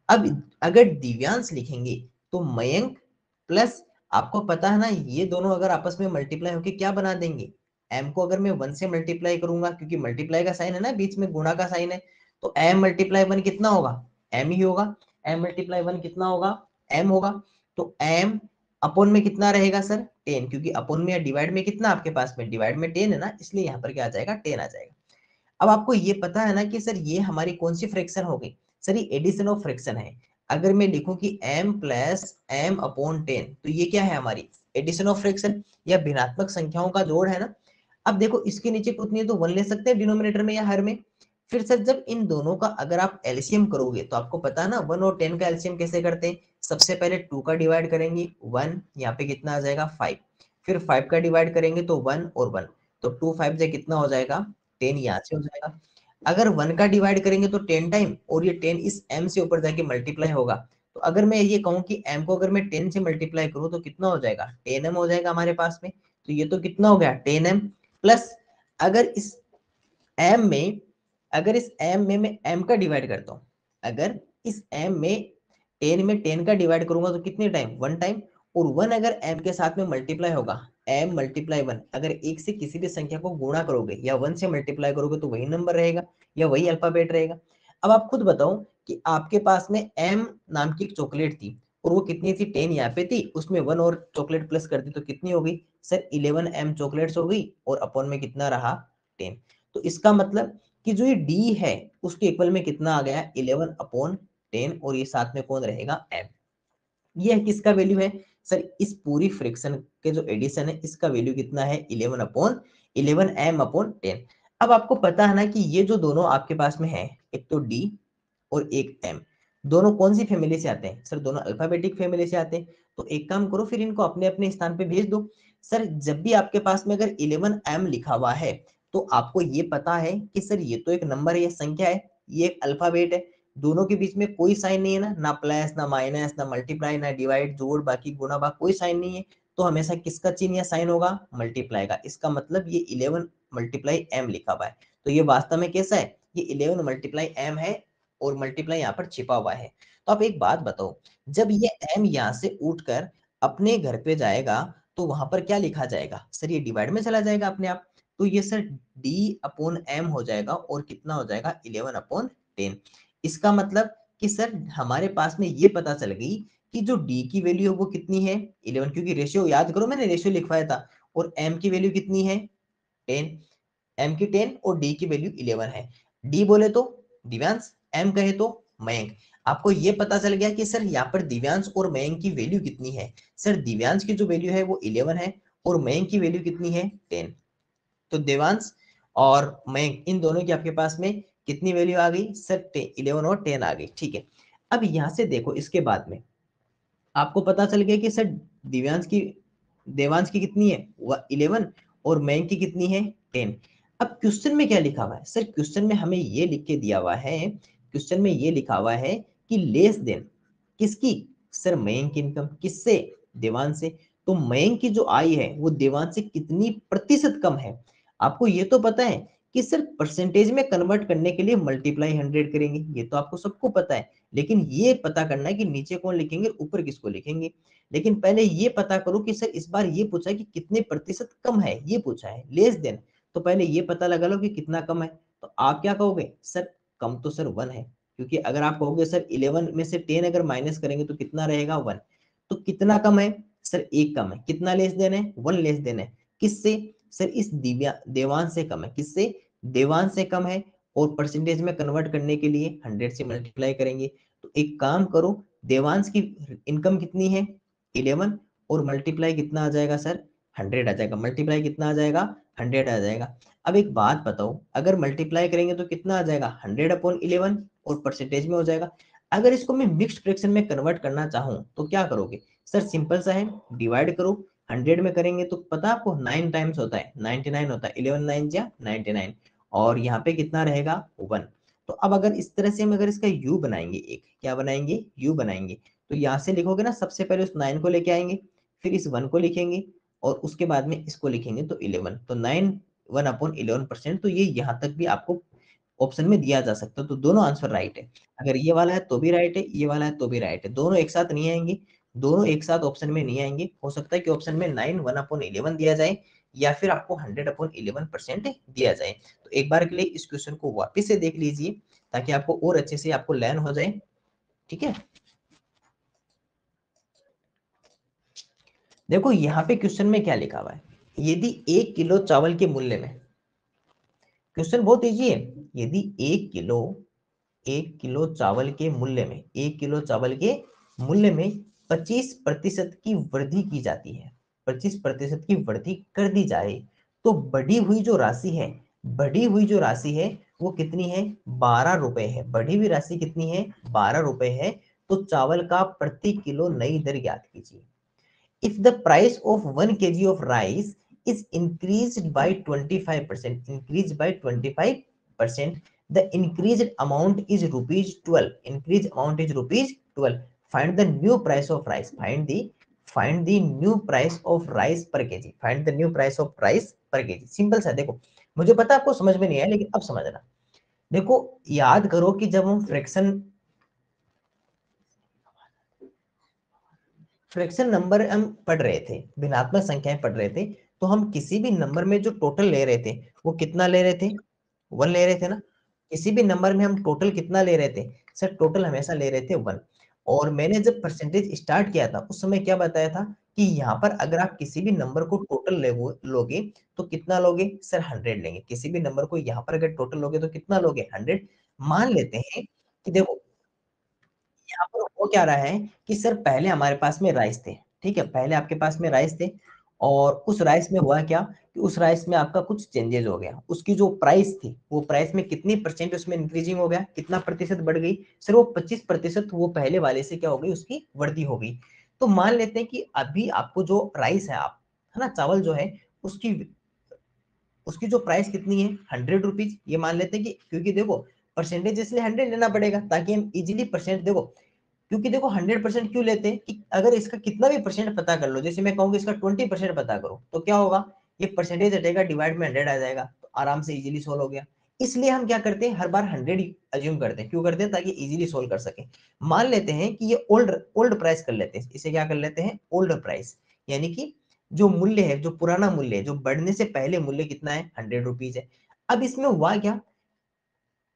[SPEAKER 1] अब अगर दिव्यांश लिखेंगे तो मयंक प्लस, आपको पता है ना ये दोनों अगर आपस में मल्टीप्लाई होके क्या बना देंगे, m को अगर मैं 1 से मल्टीप्लाई करूंगा, क्योंकि मल्टीप्लाई का साइन है ना, बीच में गुणा का साइन है, तो m मल्टीप्लाई 1 कितना होगा, m ही होगा, m मल्टीप्लाई 1 कितना होगा, m होगा। तो m अपोन में कितना रहेगा सर, 10, क्योंकि अपोन में या डिवाइड में कितना आपके पास में, डिवाइड में 10 है ना, इसलिए यहाँ पर क्या आ जाएगा, 10 आ जाएगा। अब आपको ये पता है ना कि सर ये हमारी कौन सी फ्रैक्शन हो गई सर, ये एडिशन ऑफ फ्रैक्शन है। अगर मैं लिखूं कि m प्लस m अपॉन 10, तो ये क्या है हमारी एडिशन ऑफ फ्रैक्शन, या भिन्नात्मक संख्याओं का जोड़ है ना। अब देखो इसके नीचे कुछ नहीं है तो 1 ले सकते हैं डिनोमिनेटर में या हर में। फिर सर जब इन दोनों का अगर आप एलसीएम करोगे तो आपको पता है ना 1 और 10 का एलसीएम कैसे करते हैं, सबसे पहले 2 का डिवाइड करेंगे 1, यहाँ पे कितना आ जाएगा 5, फिर 5 का डिवाइड करेंगे तो 1 और 1, तो 2 5 से कितना हो जाएगा 10, यहाँ से हो जाएगा। अगर 1 का डिवाइड करेंगे तो 10 टाइम, और ये 10 इस m से ऊपर जाके मल्टीप्लाई होगा। तो अगर मैं ये कहूँ कि m को अगर मैं 10 से मल्टीप्लाई करूँ तो कितना हो जाएगा, 10m हो जाएगा हमारे पास में। तो ये तो कितना हो गया 10m प्लस, अगर इस m में, अगर इस m में मैं m का डिवाइड करता हूँ, अगर इस m में 10 में 10 का डिवाइड करूंगा तो कितने टाइम, 1 टाइम, और 1 अगर m के साथ में मल्टीप्लाई होगा, m मल्टीप्लाई 1, अगर एक से किसी भी संख्या को गुणा करोगे या 1 से मल्टीप्लाई करोगे तो वही नंबर रहेगा या वही अल्फाबेट रहेगा। अब आप खुद बताओ कि आपके पास में m नाम की एक चॉकलेट थी, और वो कितनी थी, 10 यहाँ पे थी, उसमें 1 और चॉकलेट प्लस कर दी तो कितनी हो गई सर, 11m चॉकलेट्स हो गई, और अपॉन में कितना रहा 10। तो इसका मतलब कि जो ये डी है उसके इक्वल में कितना आ गया 11/10, और ये साथ में कौन रहेगा m। ये किसका वैल्यू है सर, इस पूरी फ्रैक्शन के जो एडिशन है इसका वैल्यू कितना है 11/11m/10। अब आपको पता है ना कि ये जो दोनों आपके पास में है, एक तो d और एक m, दोनों कौन सी फैमिली से आते हैं सर, दोनों अल्फाबेटिक फैमिली से आते हैं। तो एक काम करो फिर इनको अपने अपने स्थान पे भेज दो। सर जब भी आपके पास में अगर 11m लिखा हुआ है तो आपको ये पता है कि सर ये तो एक नंबर है, ये संख्या है, ये एक अल्फाबेट है, दोनों के बीच में कोई साइन नहीं है ना प्लस ना माइनस ना मल्टीप्लाई ना डिवाइड जोड़ बाकी गुणा भाग कोई साइन नहीं है, तो हमेशा किसका चिन्ह या साइन होगा, मल्टीप्लाई का। इसका मतलब ये 11 मल्टीप्लाई m लिखा हुआ है, तो ये वास्तव में कैसा है, ये 11 मल्टीप्लाई m है और मल्टीप्लाई यहाँ पर छिपा हुआ है। तो आप एक बात बताओ, जब ये m यहाँ से उठकर अपने घर पे जाएगा तो वहां पर क्या लिखा जाएगा, सर ये डिवाइड में चला जाएगा अपने आप, तो ये सर d अपॉन m हो जाएगा और कितना हो जाएगा 11 अपॉन 10। इसका मतलब कि सर हमारे पास में ये पता चल गई कि जो d की वैल्यू है वो कितनी है 11, क्योंकि रेशियो याद करो मैंने रेशियो लिखवाया था, और m की वैल्यू कितनी है 10, m की 10 और d की वैल्यू 11 है। d बोले तो दिव्यांश, m कहे तो मयंक। आपको ये पता चल गया कि सर यहाँ पर दिव्यांश और मयंक की वैल्यू कितनी है, सर दिव्यांश की जो वैल्यू है वो 11 है और मयंक की वैल्यू कितनी है 10। तो देवांश और मयंक इन दोनों की आपके पास में कितनी वैल्यू आ गई सर 11 और 10 आ गई, ठीक है। अब यहां से देखो, इसके बाद में आपको पता चल गया कि सर दिव्यांश की देवांश की कितनी है 11 और मयंक की कितनी है 10। अब क्वेश्चन में क्या लिखा हुआ है, सर क्वेश्चन में हमें ये लिख के दिया हुआ है, क्वेश्चन में ये लिखा हुआ है कि लेस देन किसकी, सर मयंक की इनकम, किससे, देवांश से। तो मयंक की जो आय है वो देवांश से कितनी प्रतिशत कम है। आपको ये तो पता है कि सर परसेंटेज में कन्वर्ट करने के लिए मल्टीप्लाई 100 करेंगे, ये तो आपको सबको पता है, लेकिन ये पता करना है कि नीचे कौन लिखेंगे ऊपर किसको लिखेंगे। लेकिन पहले ये पता करो कि सर इस बार ये पूछा है कि कितने प्रतिशत कम है, ये पूछा है लेस देन, तो पहले ये पता लगा लो कि कितना कम है। तो आप क्या कहोगे, सर कम तो सर 1 है, क्योंकि अगर आप कहोगे सर 11 में से 10 अगर माइनस करेंगे तो कितना रहेगा 1। तो कितना कम है, सर 1 कम है। कितना लेस देन है, 1 लेस देन है। किससे, सर इस देवांश से कम है। किससे, देवांश से कम है। और परसेंटेज में कन्वर्ट करने के लिए 100 से मल्टीप्लाई करेंगे। तो एक काम करो, देवांश की इनकम कितनी है 11 और मल्टीप्लाई कितना आ जाएगा सर 100 आ जाएगा, मल्टीप्लाई कितना आ जाएगा 100 आ जाएगा। अब एक बात बताओ, अगर मल्टीप्लाई करेंगे तो कितना आ जाएगा 100 अपॉन 11 और परसेंटेज में हो जाएगा। अगर इसको मैं मिक्स्ड फ्रैक्शन में कन्वर्ट करना चाहूँ तो क्या करोगे, सर सिंपल सा है, डिवाइड करो 100 में करेंगे तो पता आपको 9 टाइम्स होता है 99 होता है, 11 9 या 99, और यहाँ पे कितना रहेगा 1। तो अब अगर इस तरह से हम अगर इसका u बनाएंगे, एक क्या बनाएंगे u बनाएंगे, तो यहाँ से लिखोगे ना, सबसे पहले उस 9 को लेके आएंगे, फिर इस 1 को लिखेंगे और उसके बाद में इसको लिखेंगे तो 11, तो 9 1 अपॉन 11%। तो ये यहाँ तक भी आपको ऑप्शन में दिया जा सकता है, तो दोनों आंसर राइट है। अगर ये वाला है तो भी राइट है, ये वाला है तो भी राइट है, दोनों एक साथ नहीं आएंगे, दोनों एक साथ ऑप्शन में नहीं आएंगे। हो सकता है कि ऑप्शन में 9 1 अपॉन 11 दिया जाए या फिर आपको 100 अपॉन 11% दिया जाए। तो एक बार के लिए इस क्वेश्चन को वापस से देख लीजिए ताकि आपको और अच्छे से आपको लर्न हो जाए, ठीक है। देखो यहाँ पे क्वेश्चन में क्या लिखा हुआ है, यदि 1 किलो चावल के मूल्य में, क्वेश्चन बहुत इजी है, यदि 1 किलो चावल के मूल्य में, 1 किलो चावल के मूल्य में 25% की वृद्धि की जाती है, 25% की वृद्धि कर दी जाए, तो बढ़ी हुई जो राशि है, बढ़ी हुई जो राशि है वो कितनी है 12 रुपए है। बढ़ी हुई राशि कितनी है 12 रुपए है। तो चावल का प्रति किलो नई दर ज्ञात कीजिए। If the price of 1 kg of rice is increased by 25%, increased by 25%, the increased amount is rupees 12. Increased amount is rupees 12. Find the new price of rice. Find the new price of rice per kg. Find the new price of rice per kg. Simple सा देखो, मुझे पता आपको समझ में नहीं आया लेकिन अब समझना। देखो याद करो कि जब हम फ्रैक्शन नंबर हम पढ़ रहे थे, भिन्नात्मक संख्याएं पढ़ रहे थे, तो हम किसी भी नंबर में जो टोटल ले रहे थे वो कितना ले रहे थे 1 ले रहे थे ना। किसी भी नंबर में हम टोटल कितना ले रहे थे, सर टोटल हमेशा ले रहे थे 1। और मैंने जब परसेंटेज स्टार्ट किया था उस समय क्या बताया था कि यहाँ पर अगर आप किसी भी नंबर को टोटल लोगे तो कितना लोगे, सर 100 लेंगे। किसी भी नंबर को यहाँ पर अगर टोटल लोगे तो कितना लोगे 100। मान लेते हैं कि देखो यहाँ पर हो क्या रहा है कि सर पहले हमारे पास में राइस थे, ठीक है, पहले आपके पास में राइस थे और उस राइस में हुआ क्या कि उस राइस में आपका कुछ चेंजेस हो गया, उसकी जो प्राइस थी वो प्राइस में कितनी परसेंट उसमें इंक्रीजिंग हो गया, कितना प्रतिशत बढ़ गई, सर वो 25% वो पहले वाले से क्या हो गई उसकी वृद्धि हो गई। तो मान लेते हैं कि अभी आपको जो राइस है आप, है ना, चावल जो है उसकी उसकी जो प्राइस कितनी है 100 रुपीज, ये मान लेते हैं कि, क्योंकि देखो परसेंटेज इसलिए 100 लेना पड़ेगा ताकि हम इजीली परसेंट, देखो क्योंकि देखो 100% क्यों लेते हैं कि अगर इसका कितना भी परसेंट पता कर लो, जैसे मैं कहूंगा इसका 20% पता करो, तो क्या होगा, ये परसेंटेज हटेगा, डिवाइड में 100 आ जाएगा, तो आराम से इजीली सोल्व हो गया। इसलिए हम क्या करते हैं, हर बार 100 अज्यूम करते हैं, क्यों करते हैं, ताकि इजीली सोल्व कर सके। मान लेते हैं कि ये ओल्ड ओल्ड प्राइस कर लेते हैं, इसे क्या कर लेते हैं, ओल्ड प्राइस, यानी कि जो मूल्य है, जो पुराना मूल्य है, जो बढ़ने से पहले मूल्य कितना है, 100 रुपीज है। अब इसमें हुआ क्या,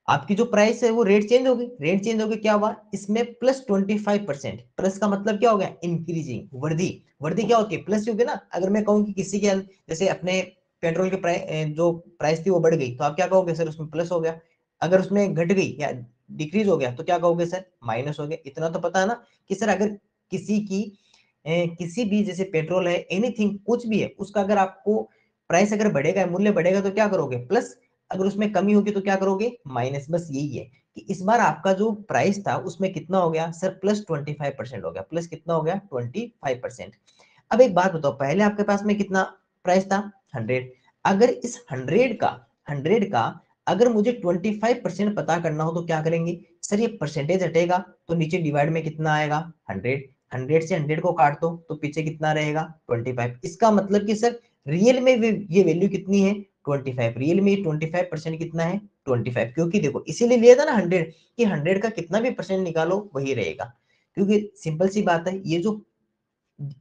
[SPEAKER 1] आपकी जो प्राइस है वो रेट चेंज हो गई, रेट चेंज हो गई, क्या हुआ, इसमें +25%, प्लस का मतलब क्या हो गया, इंक्रीजिंग, वृद्धि। वृद्धि क्या होती है, प्लस होगी ना। अगर मैं कहूँ कि किसी के जैसे अपने पेट्रोल के प्राइस, जो प्राइस थी वो बढ़ गई, तो आप क्या कहोगे, सर उसमें प्लस हो गया। अगर उसमें घट गई या डिक्रीज हो गया तो क्या कहोगे, सर माइनस हो गया। इतना तो पता है ना कि सर अगर किसी की किसी भी, जैसे पेट्रोल है, एनीथिंग कुछ भी है, उसका अगर आपको प्राइस अगर बढ़ेगा, मूल्य बढ़ेगा, तो क्या करोगे, प्लस। अगर उसमें कमी होगी तो क्या करोगे, माइनस। बस यही है कि इस बार आपका जो प्राइस था उसमें कितना हो गया, सर +25% हो गया। प्लस कितना हो गया, 25%। अब एक बात बताओ, पहले आपके पास में कितना प्राइस था, 100। अगर इस 100 का अगर मुझे 25% पता करना हो तो क्या करेंगे, सर ये परसेंटेज हटेगा, तो नीचे डिवाइड में कितना आएगा, 100। 100 से 100 को काट दो तो पीछे कितना रहेगा, 25। इसका मतलब कि सर रियल में ये वैल्यू कितनी है, 25। रियल में 25% कितना है, 25। क्योंकि देखो इसीलिए लिया था ना 100, कि 100 का कितना भी परसेंट निकालो वही रहेगा। क्योंकि सिंपल सी बात है, ये जो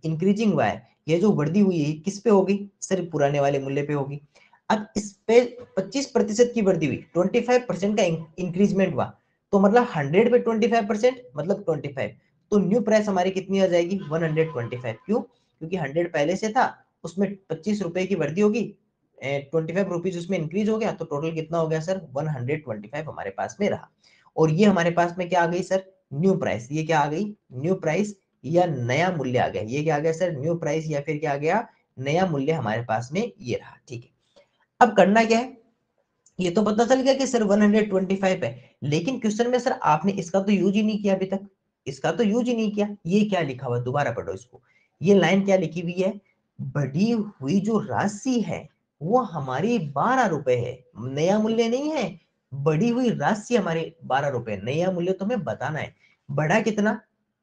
[SPEAKER 1] इंक्रीजिंग हुआ है, ये जो वृद्धि हुई है, किस पे होगी, सिर्फ पुराने वाले मूल्य पे होगी। अब इस पे 25% की वृद्धि हुई, 25% का इंक्रीजमेंट हुआ, तो मतलब 100 पे 25% मतलब 25। तो न्यू प्राइस हमारी कितनी आ जाएगी, 125। क्यों, क्योंकि 100 पहले से था, उसमें 25 रुपए की वृद्धि होगी, 25 रुपीज उसमें इंक्रीज हो गया, तो टोटल कितना हो गया सर, 125 हमारे पास में रहा। और ये हमारे पास में क्या आ गई सर, न्यू प्राइस। ये क्या आ गई, न्यू प्राइस या नया मूल्य आ गया। ये क्या आ गया सर, न्यू प्राइस या फिर क्या आ गया, नया मूल्य हमारे पास में ये रहा। ठीक है, अब करना क्या है, ये तो पता चल गया कि सर 125 है, लेकिन क्वेश्चन में सर आपने इसका तो यूज ही नहीं किया अभी तक, इसका तो यूज ही नहीं किया। ये क्या लिखा हुआ, दोबारा पढ़ो इसको, ये लाइन क्या लिखी हुई है, बढ़ी हुई जो राशि है वो हमारी 12 रुपए है, नया मूल्य नहीं है। बढ़ी हुई राशि हमारे 12 रुपए, नया मूल्य तो हमें बताना है। बढ़ा कितना,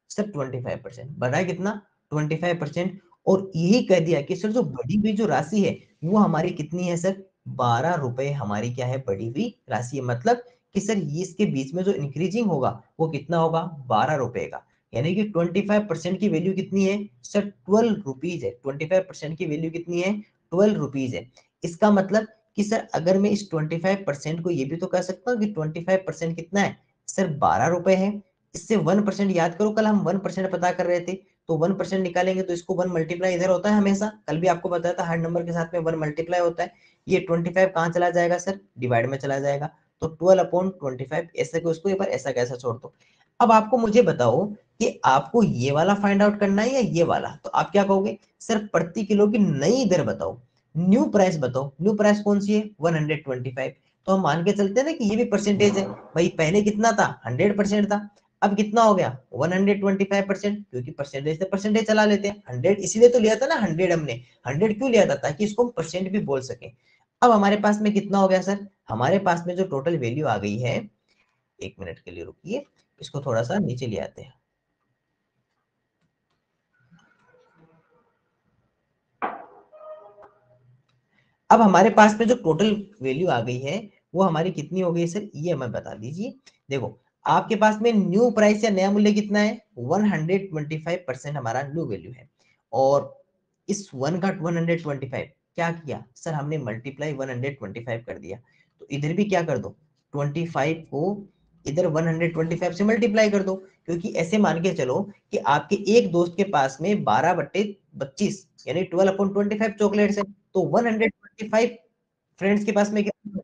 [SPEAKER 1] सर 25%। बढ़ा कितना, 25%। और यही कह दिया कि सर जो बढ़ी हुई जो राशि है वो हमारी कितनी है सर, 12 रुपए हमारी क्या है, बढ़ी हुई राशि है। मतलब कि सर ये इसके बीच में जो इंक्रीजिंग होगा वो कितना होगा, 12 रुपए का। यानी कि 25% की वैल्यू कितनी है सर, 12 रुपीज है। 25% की वैल्यू कितनी है, 12 रुपीज है। इसका मतलब कि सर अगर मैं इस 25% को ये भी तो कह सकता हूँ कि 25% कितना है सर, 12 रुपए है। इससे 1% याद करो, कल हम 1% पता कर रहे थे, तो 1% निकालेंगे तो इसको 1 मल्टीप्लाई इधर होता है हमेशा, कल भी आपको बताया था हर नंबर के साथ में 1 मल्टीप्लाई होता है। ये 25 कहाँ चला जाएगा सर, डिवाइड में चला जाएगा, तो 12/25 ऐसे को इसको एक बार ऐसा कैसा छोड़ दो। अब आपको मुझे बताओ कि आपको ये वाला फाइंड आउट करना है या ये वाला, तो आप क्या कहोगे, सर प्रति किलो की नई दर बताओ, न्यू प्राइस बताओ। न्यू प्राइस कौन सी है, 125। तो हम मान के चलते हैं ना कि ये भी परसेंटेज है, भाई पहले कितना था, 100% था, अब कितना हो गया 125%, क्योंकि परसेंटेज से परसेंटेज चला लेते हैं। 100 इसीलिए तो लिया था ना 100, हमने 100 क्यों लिया था, ताकि इसको हम परसेंट भी बोल सके। अब हमारे पास में कितना हो गया सर, हमारे पास में जो टोटल वैल्यू आ गई है, 1 मिनट के लिए रुकिए, इसको थोड़ा सा नीचे ले आते हैं। अब हमारे पास में जो टोटल वैल्यू आ गई है वो हमारी कितनी हो गई सर, ये हमें बता दीजिए। देखो आपके पास में न्यू प्राइस या नया मूल्य कितना है, 125% हमारा न्यू वैल्यू है। और इस 1 का 125 क्या किया सर, हमने मल्टीप्लाई 125 कर दिया। तो इधर भी क्या कर दो, 25 को इधर 125 से मल्टीप्लाई कर दो। क्योंकि ऐसे मान के चलो कि आपके एक दोस्त के पास में 12/25 यानी 12/25 चॉकलेट्स है, तो 125 फ्रेंड्स के पास में क्या,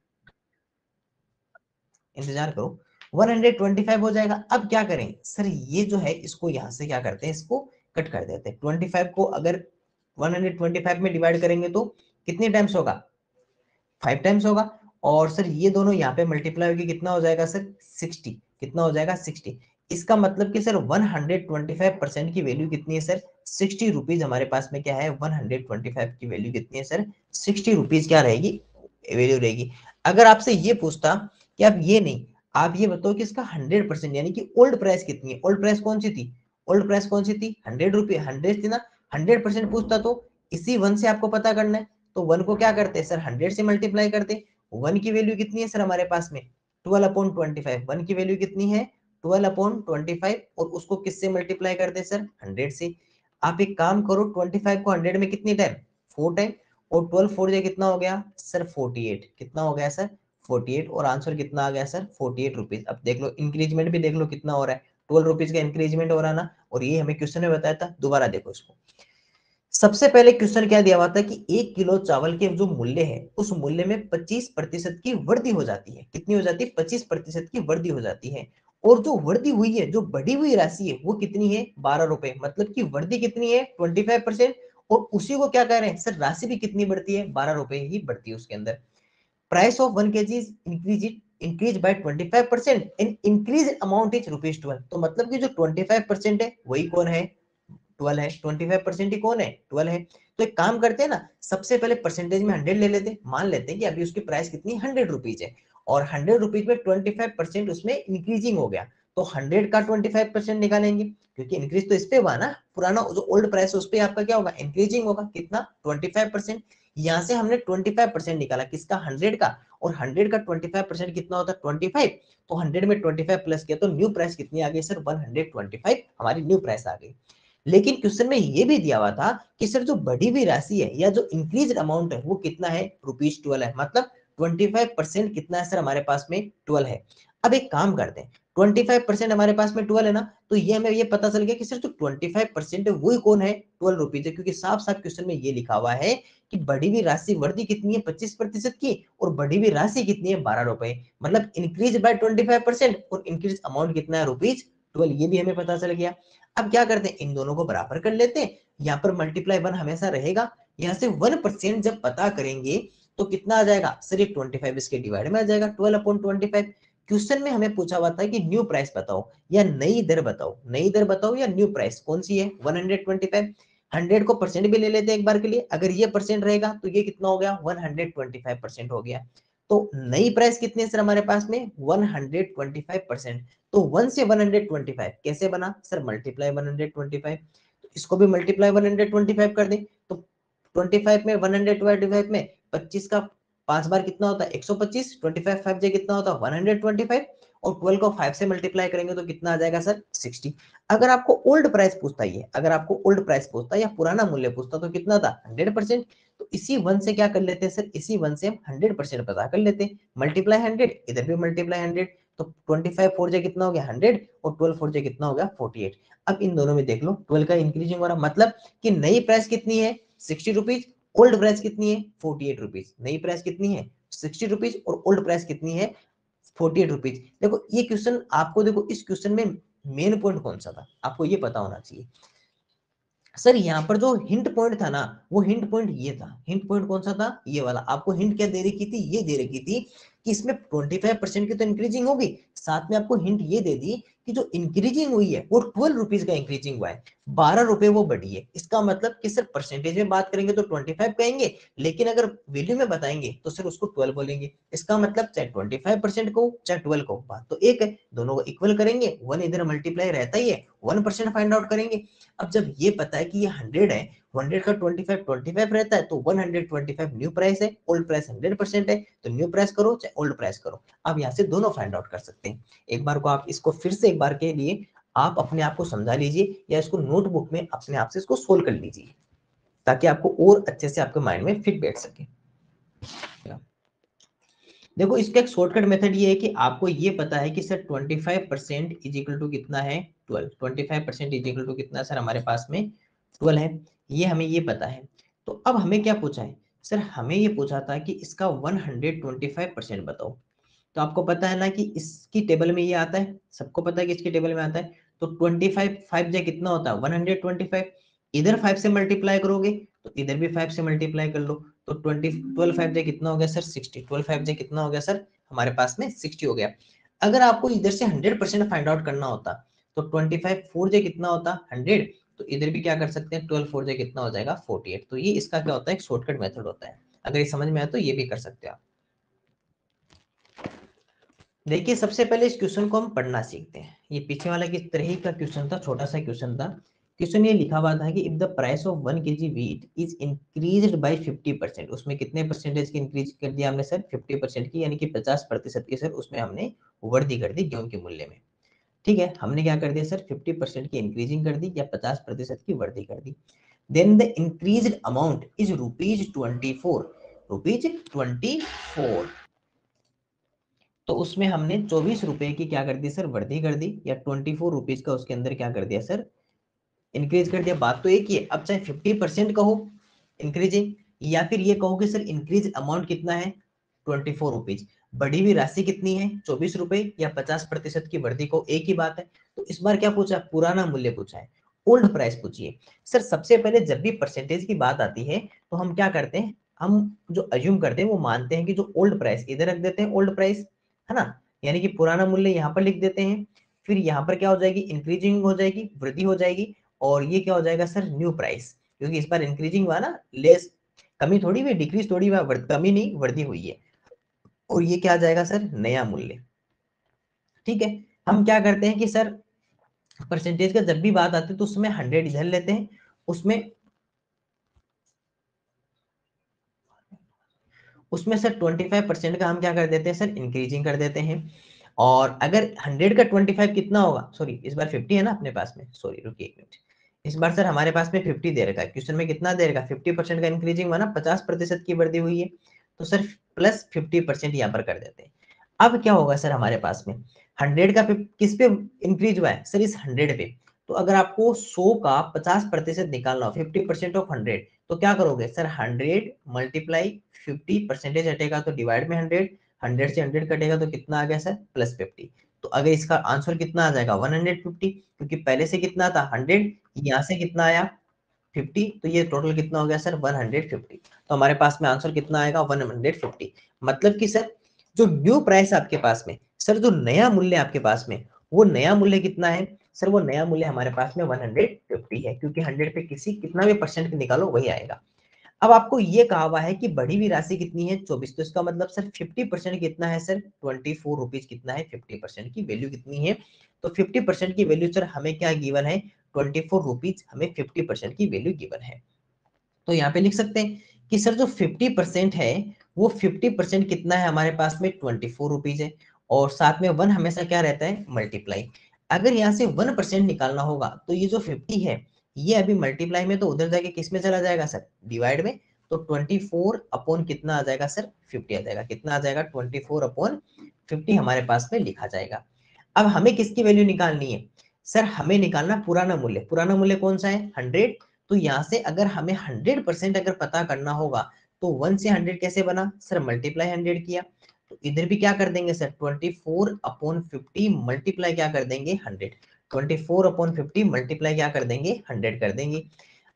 [SPEAKER 1] इंतजार करो, 125 हो जाएगा। अब क्या करें सर, ये जो है इसको यहां से क्या करते हैं, इसको कट कर देते हैं। 25 को अगर 125 में डिवाइड करेंगे तो कितने टाइम्स होगा, 5 टाइम्स होगा। और सर ये दोनों यहाँ पे मल्टीप्लाई होगी, कितना हो जाएगा सर, 60। कितना हो जाएगा, 60। इसका मतलब कि सर 125% की वैल्यू कितनी है सर, 60 रुपीज। हमारे पास में क्या है, 125 की वैल्यू कितनी है सर, 60 रुपीज क्या रहेगी, वैल्यू रहेगी। अगर आपसे ये पूछता कि आप ये नहीं, आप ये बताओ कि इसका 100% यानी कि ओल्ड प्राइस कितनी है, ओल्ड प्राइस कौन सी थी, ओल्ड प्राइस कौन सी थी, 100 रुपये, 100 थी ना। 100% पूछता तो इसी 1 से आपको पता करना है, तो 1 को क्या करते हैं सर, 100 से मल्टीप्लाई करते। 1 की वैल्यू कितनी है सर हमारे पास में, 12/25। 1 की वैल्यू कितनी है, 12/25, और उसको किससे मल्टीप्लाई करते हैं सर, 100 से। आप एक काम करो, 25 को 100 में कितनी टाइम, 4 टाइम, और 12 4 कितना हो गया सर, 48। कितना हो गया सर, 48, और आंसर कितना आ गया सर, 48 रुपीज। अब देख लो इंक्रीजमेंट भी देख लो कितना हो रहा है, 12 रुपीज का इंक्रीजमेंट हो रहा है ना, और ये हमें क्वेश्चन में बताया था। दोबारा देखो इसको, सबसे पहले क्वेश्चन क्या दिया हुआ था कि 1 किलो चावल के जो मूल्य है उस मूल्य में 25% की वृद्धि हो जाती है। कितनी हो जाती है, 25% की वृद्धि हो जाती है। और जो वृद्धि हुई है, जो बढ़ी हुई राशि है वो कितनी है, 12 रुपए। मतलब कि वृद्धि कितनी है, 25%। और उसी को क्या कह रहे हैं सर, राशि भी कितनी बढ़ती है, 12 रुपए ही बढ़ती है उसके अंदर। Price of 1 kg is increase by 25% and increase amount is ₹12। तो मतलब कि जो 25% है वही कौन है, 12 है। 25% ही कौन है, 12 है। तो एक काम करते हैं ना, सबसे पहले परसेंटेज में 100 ले लेते हैं। मान लेते हैं कि अभी उसकी प्राइस कितनी, 100 रुपीज है, और 100 रुपीज में 25% उसमें इंक्रीजिंग हो गया, तो 100 का 25% निकालेंगे, क्योंकि इंक्रीज तो इस पे हुआ ना, पुराना जो ओल्ड प्राइस है उस पे आपका क्या होगा, इंक्रीजिंग होगा। कितना, 25%। यहाँ से हमने 25% निकाला किसका, 100 का, और 100 का 25% कितना होता है, 25। तो 100 में 25 प्लस किया तो न्यू प्राइस कितनी आ गई सर, 125 हमारी न्यू प्राइस आ गई। लेकिन क्वेश्चन में ये भी दिया हुआ था कि सर जो बढ़ी हुई राशि है या जो इंक्रीज अमाउंट है वो कितना है, ₹12 है। मतलब 25% कितना है सर हमारे पास में, 12 है। अब एक काम करते हैं, 25% हमारे पास में 12 है ना, तो ये हमें ये पता चल गया कि सर जो 25% है वही कौन है, 12 रुपीज है, क्योंकि साफ साफ क्वेश्चन में ये लिखा हुआ है कि बढ़ी हुई राशि वृद्धि कितनी है, 25% की, और बढ़ी हुई राशि कितनी है, 12 रुपए। मतलब इंक्रीज बाय 25% और इंक्रीज अमाउंट कितना है, ₹12। ये भी हमें पता चल गया। अब क्या करते हैं, इन दोनों को बराबर कर लेते हैं। यहाँ पर मल्टीप्लाई 1 हमेशा रहेगा। यहाँ से 1% जब पता करेंगे तो कितना आ जाएगा सर, ये 25 इसके डिवाइड में आ जाएगा, 12/25। क्वेश्चन में हमें पूछा हुआ था कि न्यू प्राइस बताओ या नई दर बताओ, नई दर बताओ या न्यू प्राइस कौन सी है, 125। 100 को परसेंट भी ले लेते हैं एक बार के लिए, अगर ये परसेंट रहेगा तो ये कितना हो गया, 125% हो गया। तो नई प्राइस कितनी है सर हमारे पास में, 125%। तो 1 से 125 कैसे बना सर, मल्टीप्लाई 125। तो इसको भी मल्टीप्लाई 125 कर दें, तो 25 में 125 में 25 का 5 बार कितना होता है, 125। 25 5 जे कितना होता है, 125। और 12 को 5 से मल्टीप्लाई करेंगे तो कितना आ जाएगा सर, 60। अगर आपको ओल्ड प्राइस पूछता है, अगर आपको ओल्ड प्राइस पूछता या पुराना मूल्य पूछता तो कितना था, 100%। तो इसी 1 से क्या कर लेते हैं सर, इसी 1 से हम 100% पता कर लेते हैं। मल्टीप्लाई 100, इधर भी मल्टीप्लाई 100, तो 25 4 जे कितना हो गया, 100, और 12 4 जे कितना हो गया, 48। अब इन दोनों में देख लो 12 का इंक्रीजिंग हो रहा, मतलब कि नई प्राइस कितनी है, 60 रुपीज, ओल्ड प्राइस कितनी है, 48 रुपीज। नई प्राइस कितनी है, 60 रुपीज, और ओल्ड प्राइस कितनी है, 48 रुपीज। देखो ये क्वेश्चन आपको, देखो इस क्वेश्चन में मेन पॉइंट कौन सा था, आपको ये पता होना चाहिए। सर यहाँ पर जो हिंट पॉइंट था ना, वो हिंट पॉइंट ये था। हिंट पॉइंट कौन सा था, ये वाला। आपको हिंट क्या दे रखी थी, ये दे रखी थी कि इसमें 25% की तो इंक्रीजिंग होगी, साथ में आपको हिंट ये दे दी कि जो इंक्रीजिंग हुई है वो 12 रुपीज का इंक्रीजिंग हुआ है, 12 रुपए वो बढ़ी है। इसका मतलब कि सर परसेंटेज में बात करेंगे तो 25 कहेंगे, लेकिन अगर वैल्यू में बताएंगे तो सर उसको 12 बोलेंगे। इसका मतलब चाहे 25% को चाहे 12 को, बात तो एक है, दोनों को इक्वल करेंगे। 1 इधर मल्टीप्लाई रहता ही है, 1% फाइंड आउट करेंगे। अब जब ये पता है कि ये 100 है, 100 का 25 रहता है, तो 125 न्यू प्राइस है, ओल्ड प्राइस 100% है, तो न्यू प्राइस करो चाहे ओल्ड प्राइस करो। अब यहाँ से दोनों फाइंड आउट कर सकते हैं। एक बार को आप इसको फिर से एक बार के लिए आप अपने आप को समझा लीजिए, या इसको नोटबुक में अपने आप से इसको सोल्व कर लीजिए, ताकि आपको और अच्छे से आपके माइंड में फिट बैठ सके। देखो इसका एक शॉर्टकट मेथड ये है कि आपको ये पता है कि सर 25% इज इक्वल टू कितना है, 12। 25% इज इक्वल टू कितना सर हमारे पास में 12 है, ये हमें ये पता है। तो अब हमें क्या पूछा है सर, हमें ये पूछा था कि इसका 125% बताओ। तो आपको पता है ना कि इसकी टेबल में ये आता है, सबको पता है कि इसकी टेबल में आता है। तो 25 5 जा कितना होता है, 125। इधर 5 से मल्टीप्लाई करोगे तो इधर भी 5 से मल्टीप्लाई कर लो, तो 12 5 जा कितना हो गया सर, 60। 12 5 जा कितना हो गया सर हमारे पास में, 60 हो गया। अगर आपको इधर से 100% फाइंड आउट करना होता तो 25 4 जा कितना होता, 100। तो इधर भी क्या कर सकते हैं, 12 4 जा कितना हो जाएगा, 48। तो ये इसका क्या होता है, एक शॉर्टकट मेथड होता है। अगर ये समझ में आया तो ये भी कर सकते हो आप। देखिए सबसे पहले इस क्वेश्चन को हम पढ़ना सीखते हैं। ये पीछे वाला किस तरह का क्वेश्चन था, छोटा सा क्वेश्चन था। क्वेश्चन ये लिखा हुआ था कि if the price of 1 kg wheat is increased by 50%, उसमें कितने परसेंटेज की इंक्रीज कर दिया हमने सर, 50% की, यानी कि 50% की सर उसमें हमने वृद्धि कर दी गेहूं के मूल्य में। ठीक है, हमने क्या कर दिया सर, 50% की इंक्रीजिंग कर दी या 50% की वृद्धि कर दी। Then the increased amount is ₹24, ₹24। तो उसमें हमने 24 रुपए की क्या कर दी सर, वृद्धि कर दी, या 24 रुपीज का उसके अंदर क्या कर दिया सर, इंक्रीज कर दिया। बात तो एक ही है। अब चाहे 50% कहो इंक्रीजिंग, या फिर ये कहो कि सर इंक्रीज अमाउंट कितना है, 24 रुपीज, बढ़ी हुई राशि कितनी है, 24 रुपए, या 50% की वृद्धि को, एक ही बात है। तो इस बार क्या पूछा, पुराना मूल्य पूछा है, ओल्ड प्राइस पूछिए। सर सबसे पहले जब भी परसेंटेज की बात आती है तो हम क्या करते हैं, हम जो अज्यूम करते हैं वो मानते हैं कि जो ओल्ड प्राइस इधर रख देते हैं, ओल्ड प्राइस है ना, यानी कि पुराना मूल्य यहाँ पर लिख देते हैं। फिर यहाँ पर क्या हो जाएगी, इंक्रीजिंग हो जाएगी, वृद्धि हो जाएगी, और ये क्या हो जाएगा सर, न्यू प्राइस, क्योंकि इस बार इंक्रीजिंग हुआ ना, लेस, कमी थोड़ी हुई, डिक्रीज थोड़ी हुआ, कमी नहीं वृद्धि हुई है। और ये क्या आ जाएगा सर, नया मूल्य। ठीक है, हम क्या करते हैं कि सर परसेंटेज का जब भी बात आती है तो उसमें 100 इधर लेते हैं, उसमें उसमें सर 25% का हम क्या कर देते हैं सर, इंक्रीजिंग कर देते हैं। और अगर 100 का 25 कितना होगा, सॉरी इस बार 50 है ना अपने पास में, सॉरी रुकिए एक मिनट, इस बार सर हमारे पास में 50 दे रखा है, क्वेश्चन में कितना दे रखा है, 50% का इंक्रीजिंग हुआ ना, 50% की वृद्धि हुई है, तो सर प्लस 50% यहाँ पर कर देते हैं। अब क्या होगा सर हमारे पास में, 100 का किस पे इंक्रीज हुआ है सर, इस 100 पे। तो अगर आपको 100 का 50% निकालना हो, 50% ऑफ 100, तो क्या करोगे सर, 100 मल्टीप्लाई 50% हटेगा तो डिवाइड में 100, 100 से 100 कटेगा तो कितना आ गया सर, प्लस 50। तो अगर इसका आंसर कितना आ जाएगा, 150, क्योंकि पहले से कितना था 100, यहाँ से कितना आया 50, तो ये टोटल कितना हो गया सर, 150। तो हमारे पास में आंसर कितना आएगा, 150। मतलब कि सर जो न्यू प्राइस आपके पास में, सर जो नया मूल्य आपके पास में, वो नया मूल्य कितना है सर, वो नया मूल्य हमारे पास में 150 है, क्योंकि 100 पे किसी कितना भी परसेंट निकालो वही आएगा। अब आपको ये कहा हुआ है कि बढ़ी हुई राशि कितनी है, 24, तो इसका मतलब सर 50% कितना है सर, 24 रुपीज कितना है, 50% की वैल्यू कितनी है। तो 50% की वैल्यू सर हमें क्या गिवन है, 24 रुपीज, हमें 50% की वैल्यू गिवन है। तो यहाँ पे लिख सकते हैं कि सर जो 50% है, वो 50% कितना है हमारे पास में, 24 रुपीज है, और साथ में 1 हमेशा क्या रहता है, मल्टीप्लाई। अगर यहाँ से 1% निकालना होगा तो ये जो 50 है, ये अभी मल्टीप्लाई में तो उधर जाके किस में चला जाएगा सर, डिवाइड में। तो 24 अपॉन कितना आ जाएगा सर, 50 आ जाएगा, कितना आ जाएगा, 24 अपॉन 50 हमारे पास में लिखा जाएगा। अब हमें किसकी वैल्यू निकालनी है सर, हमें निकालना पुराना मूल्य। पुराना मूल्य कौन सा है, 100। तो यहाँ से अगर हमें 100% अगर पता करना होगा तो 1 से 100 कैसे बना सर, मल्टीप्लाई 100 किया। तो इधर भी क्या कर देंगे सर, 24 अपॉन 50 मल्टीप्लाई क्या कर देंगे, 100। 24 अपॉन 50 मल्टीप्लाई क्या कर देंगे, 100 कर देंगे।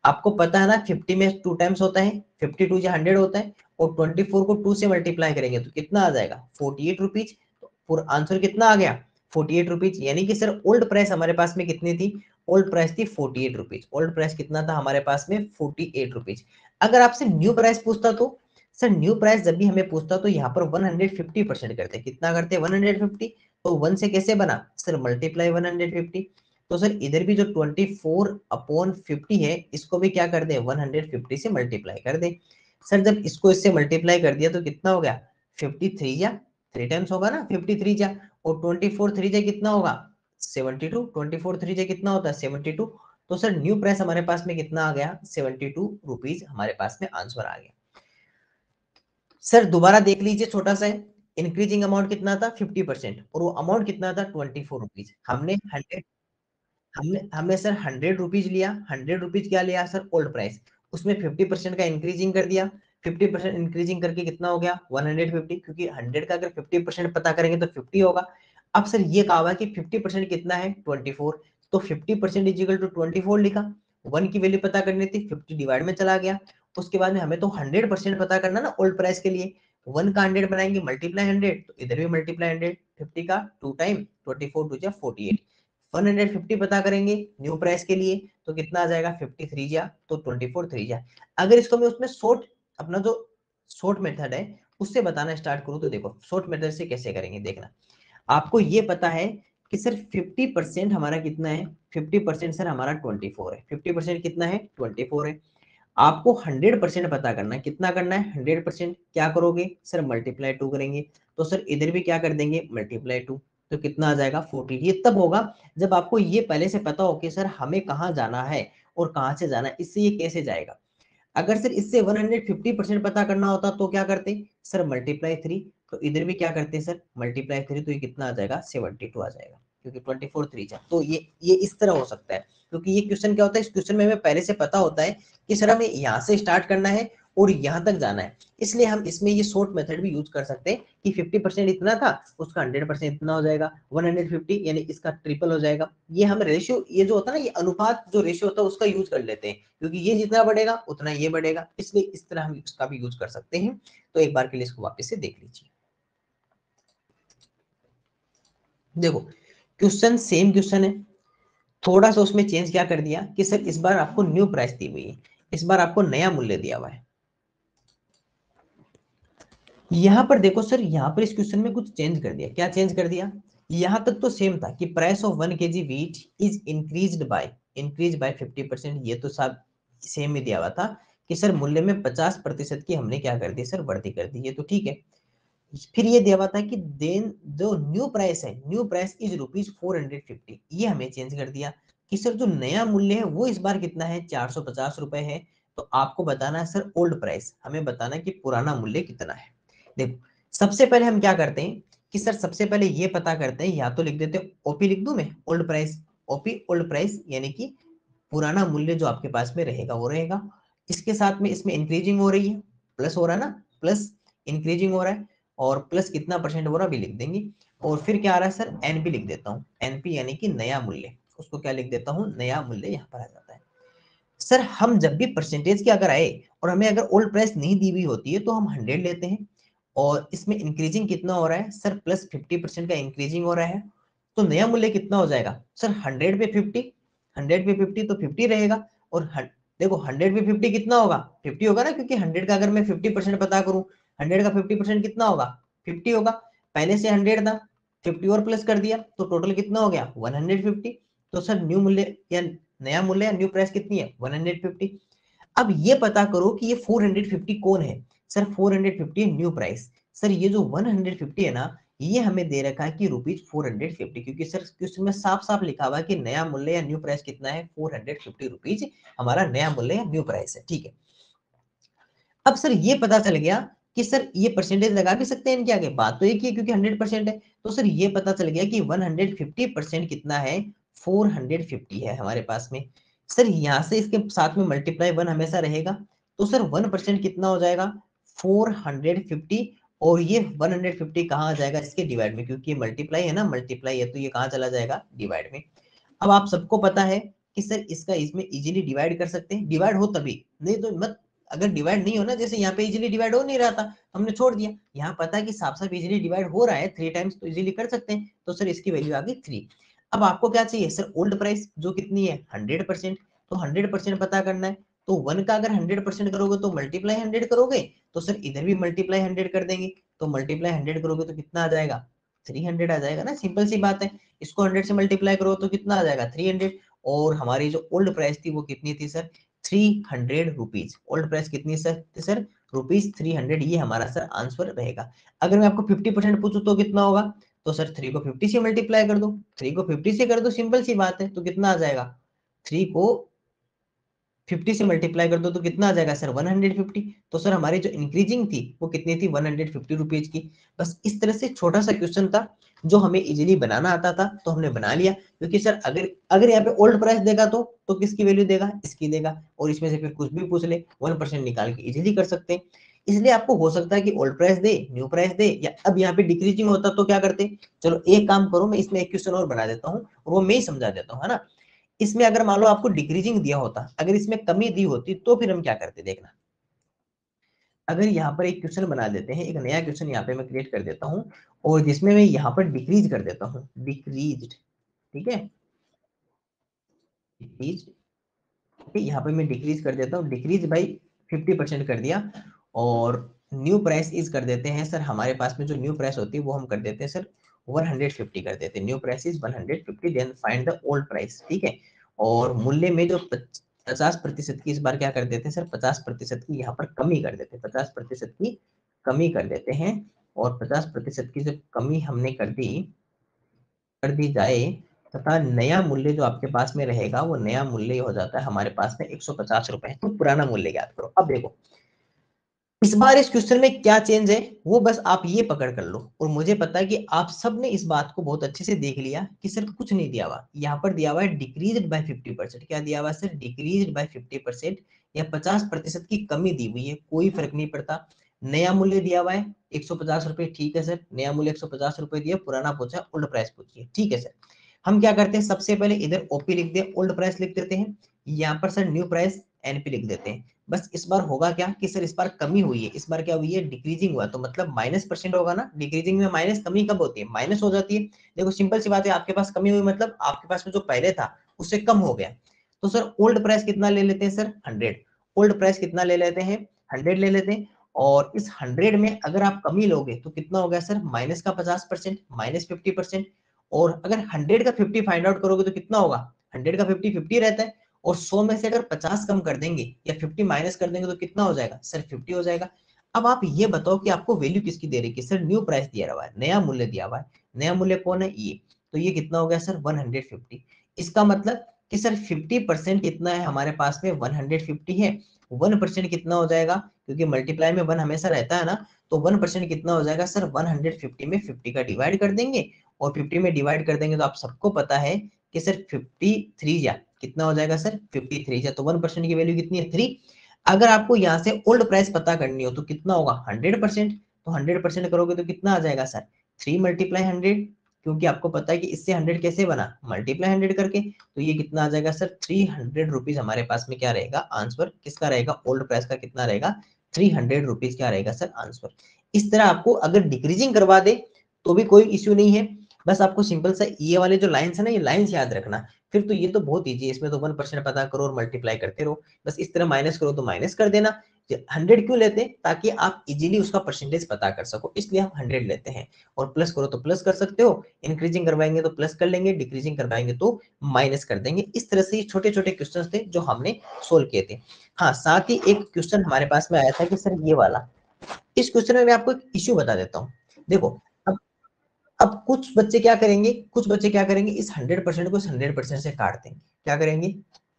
[SPEAKER 1] आपको पता है ना 50 में 2 टाइम्स होता है, 52 या 100 होता है, और 24 को 2 से मल्टीप्लाई करेंगे तो कितना आ जाएगा, 48 रुपीज। तो आंसर कितना आ गया, 48 रुपीज। यानी कि सर ओल्ड प्राइस हमारे पास में कितनी थी, ओल्ड प्राइस थी 48 रुपीज। ओल्ड प्राइस कितना था हमारे पास में, 48 रुपीज। अगर आपसे न्यू प्राइस पूछता तो सर, न्यू प्राइस जब भी हमें पूछता तो यहाँ पर 150% करते, कितना करते, 150। तो 1 से कैसे बना सर, मल्टीप्लाई 150। तो सर इधर भी जो 24 अपॉन 50 है, इसको भी क्या कर दे, 150 से मल्टीप्लाई कर दे। सर जब इसको इससे मल्टीप्लाई कर दिया तो कितना हो गया, 53 या 3 टाइम्स होगा ना, 53 जा, और 24 3 जा कितना होगा, 72। 24 3 जा कितना होता है, 72। तो सर न्यू प्राइस हमारे पास में कितना आ गया, 72 रुपीज हमारे पास में आंसर आ गया। सर दोबारा देख लीजिए, छोटा सा है, इंक्रीजिंग अमाउंट कितना था, 50%, और वो अमाउंट कितना था, 24 रुपीज। हमने 100, हमने हमने सर 100 रुपीज लिया, 100 रुपीज क्या लिया सर, ओल्ड प्राइस, उसमें 50% का इंक्रीजिंग कर दिया। 50% इंक्रीजिंग करके कितना हो गया, 150, क्योंकि 100 का अगर 50% पता करेंगे तो 50 होगा। अब सर ये कहा हुआ है कि 50% कितना है, 24। तो 50% इज इक्वल टू 24 लिखा, 1 की वैल्यू पता करनी थी, 50 डिवाइड में चला गया। उसके बाद में हमें तो 100% पता करना ना ओल्ड प्राइस के लिए, 1 का 100 बनाएंगे मल्टीप्लाई 100, तो इधर भी मल्टीप्लाई 100, 50 का 2 टाइम, 24 2 जा 48, 150 पता करेंगे न्यू प्राइस के लिए, तो कितना आ जाएगा, 53 जा, तो 24 3 जा। अगर इसको मैं उसमें शॉर्ट, अपना जो शॉर्ट मेथड है उससे बताना स्टार्ट करूं तो देखो शॉर्ट मेथड से कैसे करेंगे देखना। आपको ये पता है कि सर 50% हमारा कितना है, 50% सर हमारा 24 है, 50% कितना है 24 है। आपको 100% पता करना है, कितना करना है 100%, क्या करोगे सर मल्टीप्लाई 2 करेंगे, तो सर इधर भी क्या कर देंगे मल्टीप्लाई 2, तो कितना आ जाएगा 40। ये तब होगा जब आपको ये पहले से पता हो कि सर हमें कहाँ जाना है और कहाँ से जाना है, इससे ये कैसे जाएगा। अगर सर इससे 150% पता करना होता तो क्या करते सर मल्टीप्लाई 3, तो इधर भी क्या करते सर मल्टीप्लाई 3, तो ये कितना आ जाएगा 72 आ जाएगा, क्योंकि 24 3 जा, तो ये इस तरह हो सकता है। क्योंकि ये क्वेश्चन क्या होता है, इस क्वेश्चन में हमें पहले से पता होता है कि सर हमें यहाँ से स्टार्ट करना है और यहाँ तक जाना है, इसलिए हम इसमें ये शॉर्ट मेथड भी यूज कर सकते हैं कि 50% इतना था, उसका 100% इतना हो जाएगा, 150 यानी इसका ट्रिपल हो जाएगा। ये हम रेशियो, ये जो होता है ना, ये अनुपात जो रेशियो होता है उसका यूज कर लेते हैं, क्योंकि ये जितना बढ़ेगा उतना ये बढ़ेगा, इसलिए इस तरह हम इसका भी यूज कर सकते हैं। तो एक बार के लिए इसको वापस से देख लीजिए। देखो क्वेश्चन सेम क्वेश्चन है, थोड़ा सा उसमें चेंज क्या कर दिया कि सर इस बार आपको न्यू प्राइस दी हुई है, इस बार आपको नया मूल्य दिया हुआ है। यहां पर देखो सर, यहां पर इस क्वेश्चन में कुछ चेंज कर दिया, क्या चेंज कर दिया, यहां तक तो सेम था कि price of 1 kg wheat is increase by 50%, ये तो सब सेम ही दिया हुआ था कि सर मूल्य में 50% की हमने क्या कर दी सर वृद्धि कर दी, ये तो ठीक है। फिर ये दिया हुआ था कि देन जो न्यू प्राइस है, न्यू प्राइस इज ₹450, ये हमें चेंज कर दिया कि सर जो नया मूल्य है वो इस बार कितना है 450 रुपए है। तो आपको बताना है सर ओल्ड प्राइस, हमें बताना है कि पुराना मूल्य कितना है। देखो सबसे पहले हम क्या करते हैं कि सर सबसे पहले ये पता करते हैं, या तो लिख देते हैं ओपी, लिख दूं मैं old price, OP old price यानी कि पुराना मूल्य जो आपके पास में रहेगा वो रहेगा। इसके साथ में इसमें इंक्रीजिंग हो रही है, प्लस हो रहा है ना, प्लस इंक्रीजिंग हो रहा है, और प्लस कितना परसेंट हो रहा भी लिख देंगे। और फिर क्या आ रहा है सर एनपी लिख देता हूँ, एनपी यानी कि नया मूल्य, उसको क्या लिख देता हूँ नया मूल्य, यहाँ पर आ जाता है। सर हम जब भी परसेंटेज की अगर आए और हमें अगर ओल्ड प्राइस नहीं दी हुई होती है तो हम 100 लेते हैं, और इसमें इंक्रीजिंग कितना हो रहा है सर प्लस 50% का इंक्रीजिंग हो रहा है, तो नया मूल्य कितना हो जाएगा सर 100 पे 50, 100 पे 50 तो 50 रहेगा। और देखो 100 पे 50 कितना होगा 50 होगा ना, क्योंकि 100 का अगर मैं 50% पता करूं, 100 का 50% कितना होगा 50 होगा, पहले से 100 था 50 और प्लस कर दिया तो टोटल कितना हो गया 150। तो सर न्यू मूल्य या नया मूल्य या न्यू प्राइस कितनी है 150। अब ये पता करो कि ये 450 कौन है, सर 450 न्यू प्राइस। सर ये जो 150 है ना, ये हमें दे रखा है कि ₹450, क्योंकि सर क्वेश्चन में साफ साफ लिखा हुआ है कि नया मूल्य या न्यू प्राइस कितना है ₹450, हमारा नया मूल्य या न्यू प्राइस है, ठीक है। अब सर ये पता चल गया कि सर ये परसेंटेज लगा भी सकते हैं इनके आगे, बात तो एक ही है क्योंकि 100% है। तो सर ये पता चल गया कि 150% कितना है 450 है हमारे पास में। सर यहाँ से इसके साथ में मल्टीप्लाई 1 हमेशा रहेगा, तो सर 1% कितना हो जाएगा 450, और ये 150 कहाँ आ जाएगा इसके डिवाइड में, क्योंकि ये मल्टीप्लाई है ना, मल्टीप्लाई है तो ये कहाँ चला जाएगा डिवाइड में। अब आप सबको पता है कि सर इसका इसमें इजीली डिवाइड कर सकते हैं, डिवाइड हो तभी, नहीं तो मत, अगर डिवाइड नहीं हो ना, जैसे यहाँ पे इजीली डिवाइड हो नहीं रहा था हमने छोड़ दिया, यहाँ पता है कि साफ साफ इजीली डिवाइड हो रहा है 3 टाइम्स, तो इजीली कर सकते हैं, तो सर इसकी वैल्यू आ गई 3। अब आपको क्या चाहिए सर ओल्ड प्राइस जो कितनी है 100%, तो 100% पता करना है, तो 1 का अगर 100% करोगे तो मल्टीप्लाई 100 करोगे, तो सर इधर भी मल्टीप्लाई 100 कर देंगे, तो मल्टीप्लाई 100 करोगे तो कितना आ जाएगा 300 आ जाएगा ना, सिंपल सी बात है। इसको 100 से मल्टीप्लाई करो तो कितना आ जाएगा 300, और हमारी जो ओल्ड प्राइस थी वो कितनी थी सर 300 रुपीज, ओल्ड प्राइस कितनी सर ₹300, ये हमारा सर आंसर रहेगा। अगर मैं आपको 50% पूछूं तो कितना होगा, तो सर 3 को 50 से मल्टीप्लाई कर दो, 3 को 50 से कर दो, सिंपल सी बात है, तो कितना आ जाएगा 3 को 50 से मल्टीप्लाई कर दो तो कितना आ जाएगा सर 150। तो सर हमारी जो इंक्रीजिंग थी वो कितनी थी 150 रुपीज की। बस इस तरह से छोटा सा क्वेश्चन था जो हमें इजीली बनाना आता था, तो हमने बना लिया, क्योंकि सर अगर अगर यहाँ पे ओल्ड प्राइस देगा तो किसकी वैल्यू देगा इसकी देगा, और इसमें से फिर कुछ भी पूछ ले 1% निकाल के इजीली कर सकते हैं। इसलिए आपको हो सकता है कि ओल्ड प्राइस दे न्यू प्राइस दे, या अब यहाँ पे डिक्रीजिंग होता तो क्या करते। चलो एक काम करो, मैं इसमें एक क्वेश्चन और बना देता हूँ और वो मैं ही समझा देता हूँ, है ना। इसमें अगर मान लो आपको डिक्रीजिंग दिया होता, अगर इसमें कमी दी होती तो फिर हम क्या करते देखना। अगर यहाँ पर एक क्वेश्चन बना देते हैं, एक नया क्वेश्चन यहाँ पे मैं क्रिएट कर देता हूँ, और जिसमें मैं यहाँ पर डिक्रीज कर देता हूँ, डिक्रीज, ठीक है, डिक्रीज, यहाँ पे मैं डिक्रीज कर देता हूँ, डिक्रीज बाई 50% कर दिया, और न्यू प्राइस इज कर देते हैं सर, हमारे पास में जो न्यू प्राइस होती है वो हम कर देते हैं सर 150 कर देते, new price is 150, then find the old price, ठीक है। और मूल्य में जो 50% की इस बार क्या कर देते हैं सर, 50% की यहाँ पर कमी कर देते हैं, 50% की कमी कर देते हैं। और 50% की जब कमी हमने कर दी जाए तथा नया मूल्य जो आपके पास में रहेगा वो नया मूल्य हो जाता है हमारे पास में 150 रुपए। तो पुराना मूल्य याद करो। अब देखो इस बार इस क्वेश्चन में क्या चेंज है वो बस आप ये पकड़ कर लो। और मुझे पता है कि आप सब ने इस बात को बहुत अच्छे से देख लिया कि सर कुछ नहीं दिया हुआ, यहाँ पर दिया हुआ है डिक्रीज्ड बाय 50%। क्या दिया हुआ है सर, डिक्रीज्ड बाय 50% या 50% की कमी दी हुई है, कोई फर्क नहीं पड़ता। नया मूल्य दिया हुआ है 150 रुपए, ठीक है सर, नया मूल्य 150 रुपए दिया, पुराना पूछा, ओल्ड प्राइस पूछिए, ठीक है सर। हम क्या करते हैं, सबसे पहले इधर ओपी लिख दे, ओल्ड प्राइस लिख देते हैं, यहाँ पर सर न्यू प्राइस एनपी लिख देते हैं। बस इस बार होगा क्या कि सर इस बार कमी हुई है, इस बार क्या हुई है, डिक्रीजिंग हुआ, तो मतलब -% होगा ना, डिक्रीजिंग में माइनस, कमी कब होती है, माइनस हो जाती है। देखो सिंपल सी बात है, आपके पास कमी हुई मतलब आपके पास में जो पहले था उससे कम हो गया। तो सर ओल्ड प्राइस कितना ले लेते हैं सर, 100। ओल्ड प्राइस कितना ले लेते हैं, 100 ले लेते हैं। और इस 100 में अगर आप कमी लोगे तो कितना हो गया सर, माइनस का 50%, -50%। और अगर 100 का 50 फाइंड आउट करोगे तो कितना होगा, 100 का 50 50 रहता है। और 100 में से अगर 50 कम कर देंगे या 50 माइनस कर देंगे तो कितना हो जाएगा सर, 50 हो जाएगा। अब आप ये बताओ कि आपको वैल्यू किसकी दे रही है, सर न्यू प्राइस दिया हुआ है, नया मूल्य दिया हुआ है। नया मूल्य कौन है, ये। तो ये कितना हो गया सर, 150। इसका मतलब कि सर 50% कितना है हमारे पास में, 150 है। 1% कितना हो जाएगा, क्योंकि मल्टीप्लाई में 1 हमेशा रहता है ना, तो 1% कितना हो जाएगा सर, 150 में 50 का डिवाइड कर देंगे। और 50 में डिवाइड कर देंगे तो आप सबको पता है कि सर 53 या कितना हो जाएगा सर, 53 या, तो 1% की वैल्यू कितनी है, 3। अगर आपको यहाँ से ओल्ड प्राइस पता करनी हो तो कितना होगा, 100%। तो 100% करोगे तो कितना आ जाएगा सर, 3 मल्टीप्लाई 100, क्योंकि आपको पता है कि इससे 100 कैसे बना, मल्टीप्लाई 100 करके। तो ये कितना आ जाएगा सर, 300 रुपीज हमारे पास में क्या रहेगा आंसर, किसका रहेगा, ओल्ड प्राइस का कितना रहेगा, 300 रुपीज क्या रहेगा सर आंसर। इस तरह आपको अगर डिक्रीजिंग करवा दे तो भी कोई इश्यू नहीं है। बस आपको सिंपल सा ये वाले जो लाइंस है ना, ये लाइंस याद रखना। फिर तो ये तो बहुत ईजी है, इसमें तो 1% पता करो और मल्टीप्लाई करते रहो। बस इस तरह माइनस करो तो माइनस कर देना। 100 क्यों लेते हैं, ताकि आप इजीली उसका परसेंटेज पता कर सको, इसलिए हम 100 लेते हैं। और प्लस करो तो प्लस कर सकते हो, इंक्रीजिंग करवाएंगे तो प्लस कर लेंगे, डिक्रीजिंग करवाएंगे तो माइनस कर देंगे। इस तरह से ये छोटे छोटे क्वेश्चन थे जो हमने सोल्व किए थे। हाँ, साथ ही एक क्वेश्चन हमारे पास में आया था कि सर ये वाला, इस क्वेश्चन में मैं आपको एक इश्यू बता देता हूँ। देखो अब कुछ बच्चे क्या करेंगे, इस 100% को इस 100% से काट देंगे। क्या करेंगे,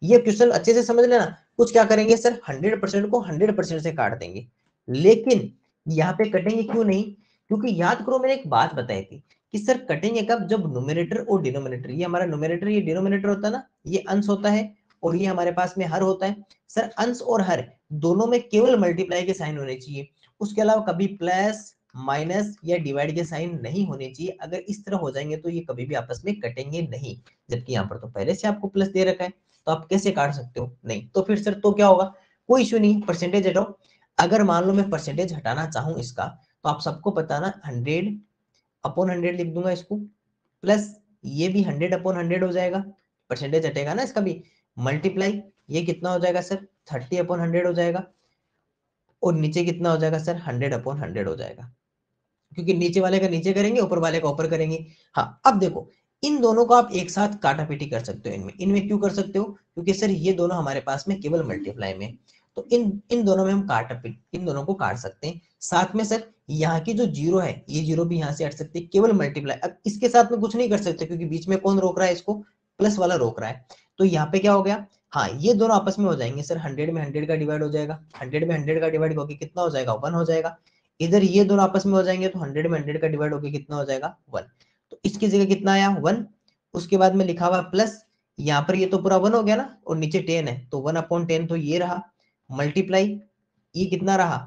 [SPEAKER 1] ये क्वेश्चन अच्छे से समझ लेना। कुछ क्या करेंगे सर, 100% को 100% से काट देंगे। लेकिन यहाँ पे कटेंगे क्यों नहीं, क्योंकि याद करो मैंने एक बात बताई थी कि सर कटेंगे कब, जब न्यूमरेटर और डिनोमिनेटर, ये हमारा न्यूमरेटर ये डिनोमिनेटर होता है ना, ये अंश होता है और ये हमारे पास में हर होता है। सर अंश और हर दोनों में केवल मल्टीप्लाई के साइन होने चाहिए, उसके अलावा कभी प्लस माइनस या डिवाइड के साइन नहीं होने चाहिए। अगर इस तरह हो जाएंगे तो ये कभी भी आपस में कटेंगे नहीं। जबकि यहाँ पर तो पहले से आपको प्लस दे रखा है, तो आप कैसे काट सकते हो, नहीं। तो फिर सर तो क्या होगा, कोई इश्यू नहीं, परसेंटेज हटाओ। अगर मान लो मैं परसेंटेज हटाना चाहूं इसका, तो आप सबको पता ना, 100/100 लिख दूंगा इसको, प्लस ये भी 100/100 हो जाएगा, परसेंटेज हटेगा ना इसका भी। मल्टीप्लाई ये कितना हो जाएगा सर, 30/100 हो जाएगा। और नीचे कितना हो जाएगा सर, 100/100 हो जाएगा, क्योंकि नीचे वाले का नीचे करेंगे, ऊपर वाले का ऊपर करेंगे। हाँ, अब देखो इन दोनों को आप एक साथ काटापीटी कर सकते हो, इनमें इनमें क्यों कर सकते हो, क्योंकि सर ये दोनों हमारे पास में केवल मल्टीप्लाई में, तो इन इन दोनों में हम इन दोनों को काट सकते हैं। साथ में सर यहाँ की जो जीरो है, ये जीरो भी यहाँ से हट सकती है, केवल मल्टीप्लाई। अब इसके साथ में कुछ नहीं कर सकते, क्योंकि बीच में कौन रोक रहा है इसको, प्लस वाला रोक रहा है। तो यहाँ पे क्या हो गया, हाँ ये दोनों आपस में हो जाएंगे सर, 100 में 100 का डिवाइड हो जाएगा, 100 में 100 का डिवाइड होकर कितना हो जाएगा, 1 हो जाएगा। इधर ये दोनों आपस में हो जाएंगे तो 100 में 100 का डिवाइड होकर कितना हो जाएगा, 1। तो इसकी जगह कितना आया, 1। उसके बाद में लिखा हुआ प्लस, यहाँ पर ये तो पूरा 1 हो गया ना, और नीचे 10 है तो 1/10 तो ये रहा, मल्टीप्लाई ये कितना रहा,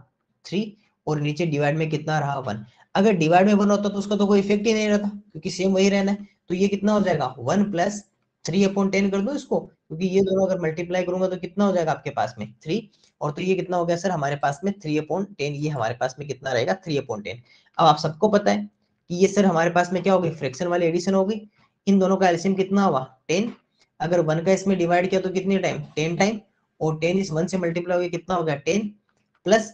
[SPEAKER 1] 3। और नीचे डिवाइड में कितना रहा, 1। अगर डिवाइड में 1 होता तो उसका तो कोई इफेक्ट ही नहीं रहता, क्योंकि सेम वही रहना है। तो ये कितना हो जाएगा, 1+3/10 कर दो इसको, क्योंकि ये दोनों अगर मल्टीप्लाई करूंगा तो कितना हो जाएगा आपके पास में, 3। और तो ये कितना हो गया सर हमारे पास में, 3/10, ये हमारे पास में कितना रहेगा, 3/10। अब आप सबको पता है कि ये सर हमारे पास में क्या होगी, फ्रैक्शन वाली एडिशन होगी। इन दोनों का एलसीएम कितना हुआ, 10। अगर 1 का इसमें डिवाइड किया तो कितनी टाइम, 10 टाइम। और 10 इस 1 से मल्टीप्लाई हो गया, कितना हो गया, 10। प्लस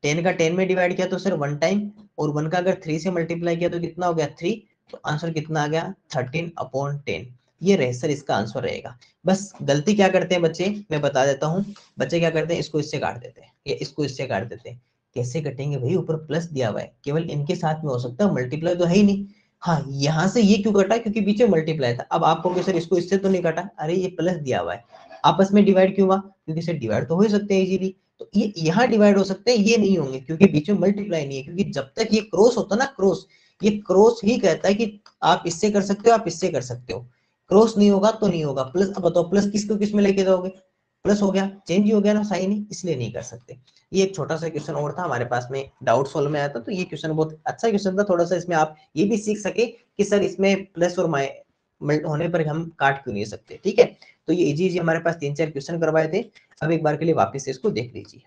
[SPEAKER 1] 10 का 10 में डिवाइड किया तो सर 1 टाइम। और 1 का अगर 3 से मल्टीप्लाई किया तो कितना हो गया, 3। तो आंसर कितना आ गया 13/10। ये रहे सर इसका आंसर रहेगा। बस गलती क्या करते हैं बच्चे, मैं बता देता हूँ। बच्चे क्या करते हैं, इसको इससे काट देते हैं या इसको इससे काट देते हैं। कैसे कटेंगे भाई, ऊपर प्लस दिया हुआ है, केवल इनके साथ में हो सकता है, मल्टीप्लाई तो है ही नहीं। हाँ यहाँ से ये क्यों कटा, क्योंकि पीछे मल्टीप्लाई था। अब आप कहोगे सर इसको इससे तो नहीं काटा, अरे ये प्लस दिया हुआ है, आपस में डिवाइड क्यों हुआ, क्योंकि सर डिवाइड तो हो ही सकते हैं इजीली। तो ये यहाँ डिवाइड हो सकते हैं, ये नहीं होंगे क्योंकि बीच में मल्टीप्लाई नहीं है। क्योंकि जब तक ये क्रॉस होता है ना, क्रॉस, ये क्रॉस ही कहता है कि आप इससे कर सकते हो, आप इससे कर सकते हो। क्रॉस नहीं होगा तो नहीं होगा। प्लस, अब बताओ प्लस किसको किस में लेके जाओगे, प्लस हो गया, चेंज ही हो गया ना साइन ही, इसलिए नहीं कर सकते। ये एक छोटा सा क्वेश्चन और था हमारे पास में, डाउट सॉल्व में आया था। तो ये क्वेश्चन बहुत अच्छा क्वेश्चन था, थोड़ा सा इसमें आप ये भी सीख सके कि सर इसमें प्लस और होने पर हम काट क्यों नहीं सकते। ठीक है, तो ये इजी इजी हमारे पास 3-4 क्वेश्चन करवाए थे। अब एक बार के लिए वापस से इसको देख लीजिए।